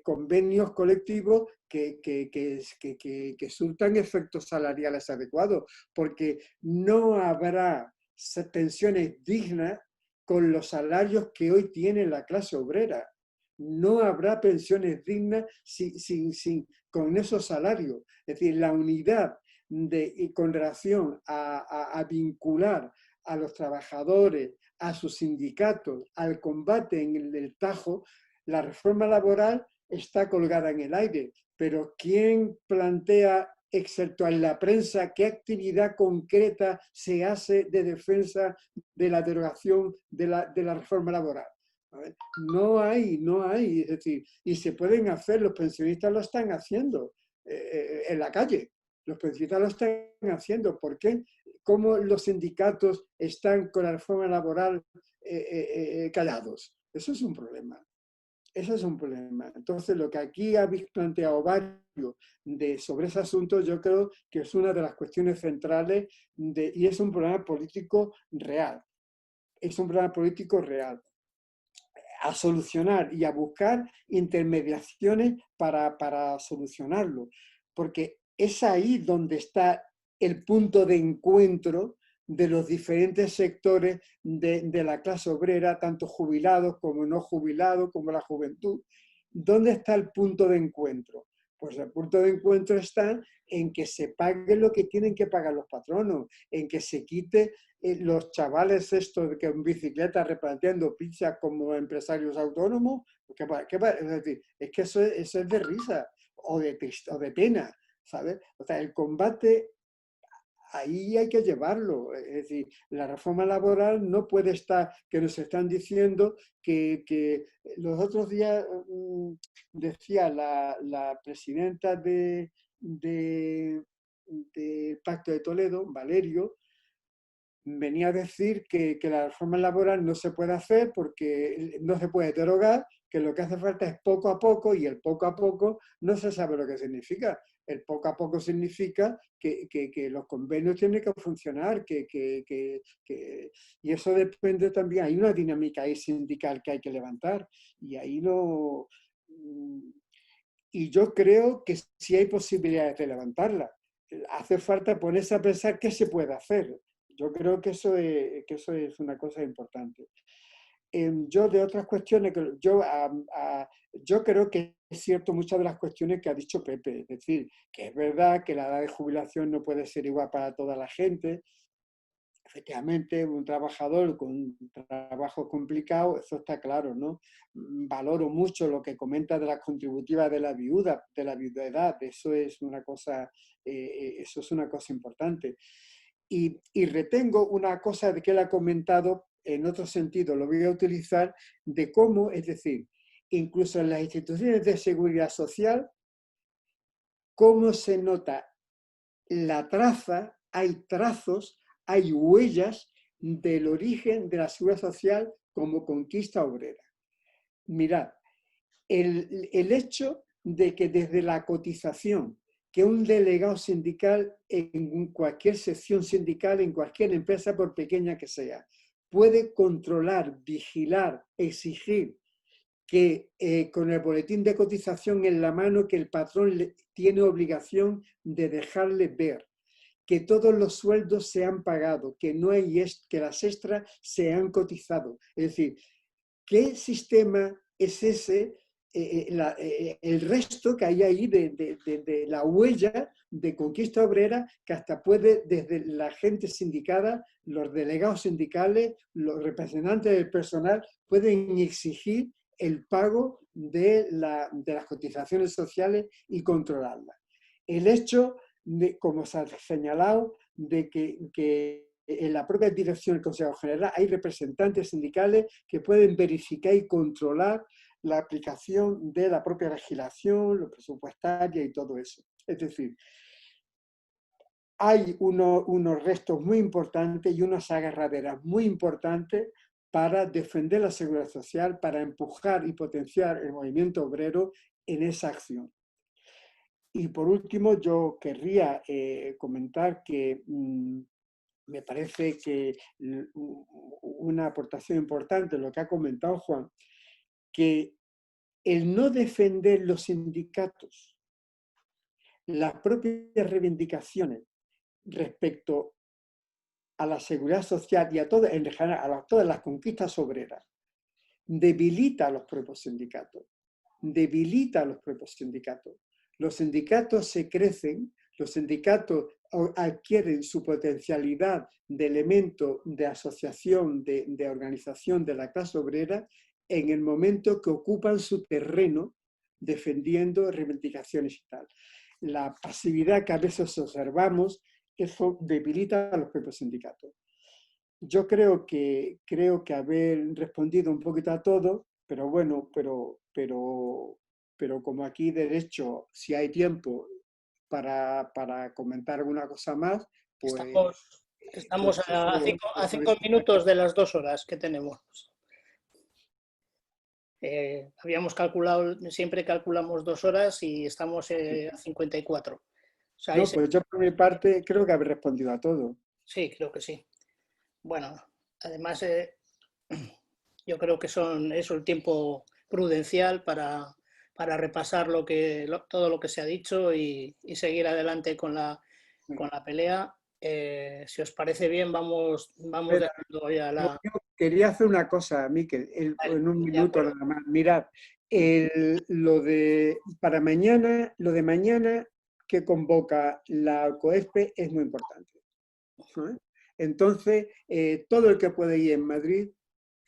convenios colectivos que surtan efectos salariales adecuados, porque no habrá pensiones dignas con los salarios que hoy tiene la clase obrera. No habrá pensiones dignas con esos salarios. Es decir, la unidad con relación a vincular a los trabajadores, a sus sindicatos, al combate en el Tajo, la reforma laboral está colgada en el aire. Pero ¿quién plantea, excepto en la prensa, qué actividad concreta se hace de defensa de la derogación de la reforma laboral? No hay, es decir, y se pueden hacer, los pensionistas lo están haciendo en la calle, los pensionistas lo están haciendo. ¿Por qué? ¿Cómo los sindicatos están con la reforma laboral callados? Eso es un problema. Eso es un problema. Entonces, lo que aquí habéis planteado varios sobre ese asunto, yo creo que es una de las cuestiones centrales y es un problema político real. Es un problema político real. A solucionar y a buscar intermediaciones para solucionarlo. Porque es ahí donde está el punto de encuentro de los diferentes sectores de la clase obrera, tanto jubilados como no jubilados, como la juventud. ¿Dónde está el punto de encuentro? Pues el punto de encuentro está en que se pague lo que tienen que pagar los patronos, en que se quite los chavales estos que en bicicleta repartiendo pizza como empresarios autónomos. Es decir, es que eso es de risa o de pena, ¿sabes? O sea, el combate ahí hay que llevarlo. Es decir, la reforma laboral no puede estar, que nos están diciendo que los otros días decía la presidenta de Pacto de Toledo, Valerio, venía a decir que la reforma laboral no se puede hacer porque no se puede derogar, que lo que hace falta es poco a poco, y el poco a poco no se sabe lo que significa. El poco a poco significa que los convenios tienen que funcionar, y eso depende también. Hay una dinámica ahí sindical que hay que levantar, y ahí no. Y yo creo que sí hay posibilidades de levantarla. Hace falta ponerse a pensar qué se puede hacer. Yo creo que eso es una cosa importante. Yo de otras cuestiones, yo creo que es cierto muchas de las cuestiones que ha dicho Pepe. Es decir, que es verdad que la edad de jubilación no puede ser igual para toda la gente. Efectivamente, un trabajador con un trabajo complicado, eso está claro, ¿no? Valoro mucho lo que comenta de las contributivas de la viudedad. Eso es una cosa importante. Y retengo una cosa de que él ha comentado, en otro sentido lo voy a utilizar, de cómo, es decir, incluso en las instituciones de seguridad social, cómo se nota la traza, hay trazos, hay huellas del origen de la seguridad social como conquista obrera. Mirad, el hecho de que desde la cotización, que un delegado sindical en cualquier sección sindical, en cualquier empresa, por pequeña que sea, puede controlar, vigilar, exigir que con el boletín de cotización en la mano, que el patrón tiene obligación de dejarle ver, que todos los sueldos se han pagado, que las extras se han cotizado. Es decir, ¿qué sistema es ese? El resto que hay ahí de la huella de conquista obrera, que hasta puede, desde la gente sindicada, los delegados sindicales, los representantes del personal, pueden exigir el pago de las cotizaciones sociales y controlarlas. El hecho, de, como se ha señalado, de que en la propia dirección del Consejo General hay representantes sindicales que pueden verificar y controlar la aplicación de la propia legislación, lo presupuestaria y todo eso. Es decir, hay unos restos muy importantes y unas agarraderas muy importantes para defender la seguridad social, para empujar y potenciar el movimiento obrero en esa acción. Y por último, yo querría comentar que me parece que una aportación importante, lo que ha comentado Juan, que el no defender los sindicatos, las propias reivindicaciones respecto a la seguridad social y a todas, en general, a todas las conquistas obreras, debilita a los propios sindicatos, debilita a los propios sindicatos. Los sindicatos se crecen, los sindicatos adquieren su potencialidad de elemento de asociación, de organización de la clase obrera en el momento que ocupan su terreno defendiendo reivindicaciones y tal. La pasividad que a veces observamos, eso debilita a los propios sindicatos. Yo creo que haber respondido un poquito a todo, pero bueno, pero como aquí derecho, si hay tiempo para comentar alguna cosa más, pues... Estamos a 5 minutos de las 2 horas que tenemos. Habíamos calculado, siempre calculamos 2 horas y estamos a 54. O sea, no, pues yo por mi parte creo que haber respondido a todo. Sí, creo que sí. Bueno, además yo creo que es el tiempo prudencial para repasar todo lo que se ha dicho y seguir adelante con la pelea. Si os parece bien, vamos dejando ya la... Yo quería hacer una cosa, Miquel, en un minuto nada más. Mirad, lo de mañana que convoca la COESPE es muy importante, ¿no? Entonces, todo el que puede ir en Madrid,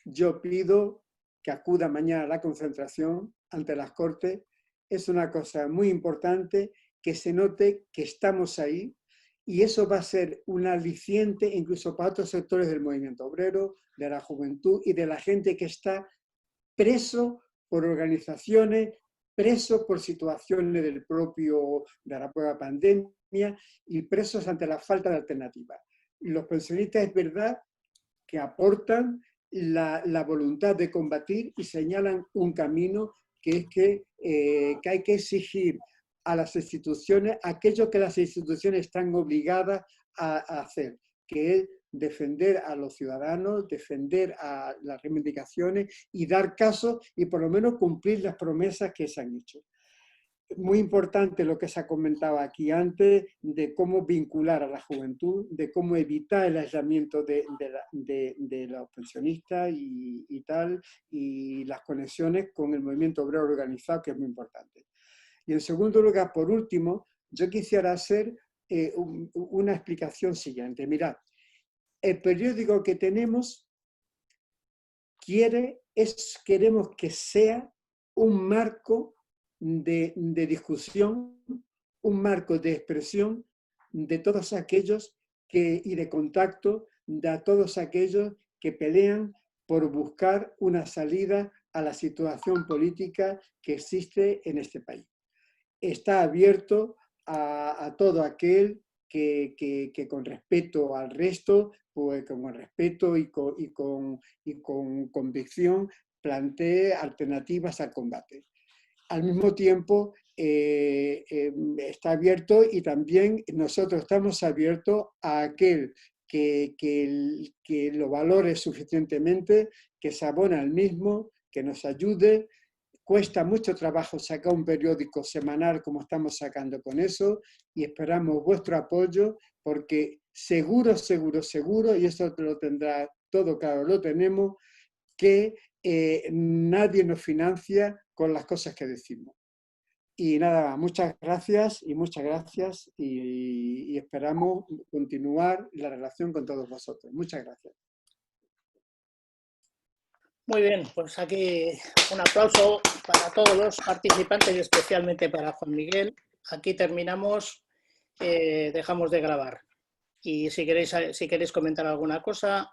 yo pido que acuda mañana a la concentración ante las Cortes. Es una cosa muy importante que se note que estamos ahí y eso va a ser un aliciente incluso para otros sectores del movimiento obrero, de la juventud y de la gente que está preso por organizaciones, presos por situaciones de la propia pandemia y presos ante la falta de alternativa. Los pensionistas es verdad que aportan la voluntad de combatir y señalan un camino que es que hay que exigir a las instituciones aquello que las instituciones están obligadas a hacer, que es defender a los ciudadanos, defender a las reivindicaciones y dar caso y por lo menos cumplir las promesas que se han hecho. Muy importante lo que se ha comentado aquí antes de cómo vincular a la juventud, de cómo evitar el aislamiento de los pensionistas y tal, y las conexiones con el movimiento obrero organizado, que es muy importante. Y en segundo lugar, por último, yo quisiera hacer una explicación siguiente. Mirad, el periódico que tenemos queremos que sea un marco de discusión, un marco de expresión de todos aquellos y de contacto de todos aquellos que pelean por buscar una salida a la situación política que existe en este país. Está abierto a todo aquel que con respeto al resto, pues con respeto y con convicción plantee alternativas al combate. Al mismo tiempo está abierto y también nosotros estamos abiertos a aquel que lo valore suficientemente, que se abone al mismo, que nos ayude. Cuesta mucho trabajo sacar un periódico semanal como estamos sacando con eso y esperamos vuestro apoyo porque seguro, y eso lo tendrá todo claro, lo tenemos, que nadie nos financia con las cosas que decimos. Y nada, muchas gracias y esperamos continuar la relación con todos vosotros. Muchas gracias. Muy bien, pues aquí un aplauso para todos los participantes y especialmente para Juan Miguel. aquí terminamos, dejamos de grabar. Y si queréis comentar alguna cosa,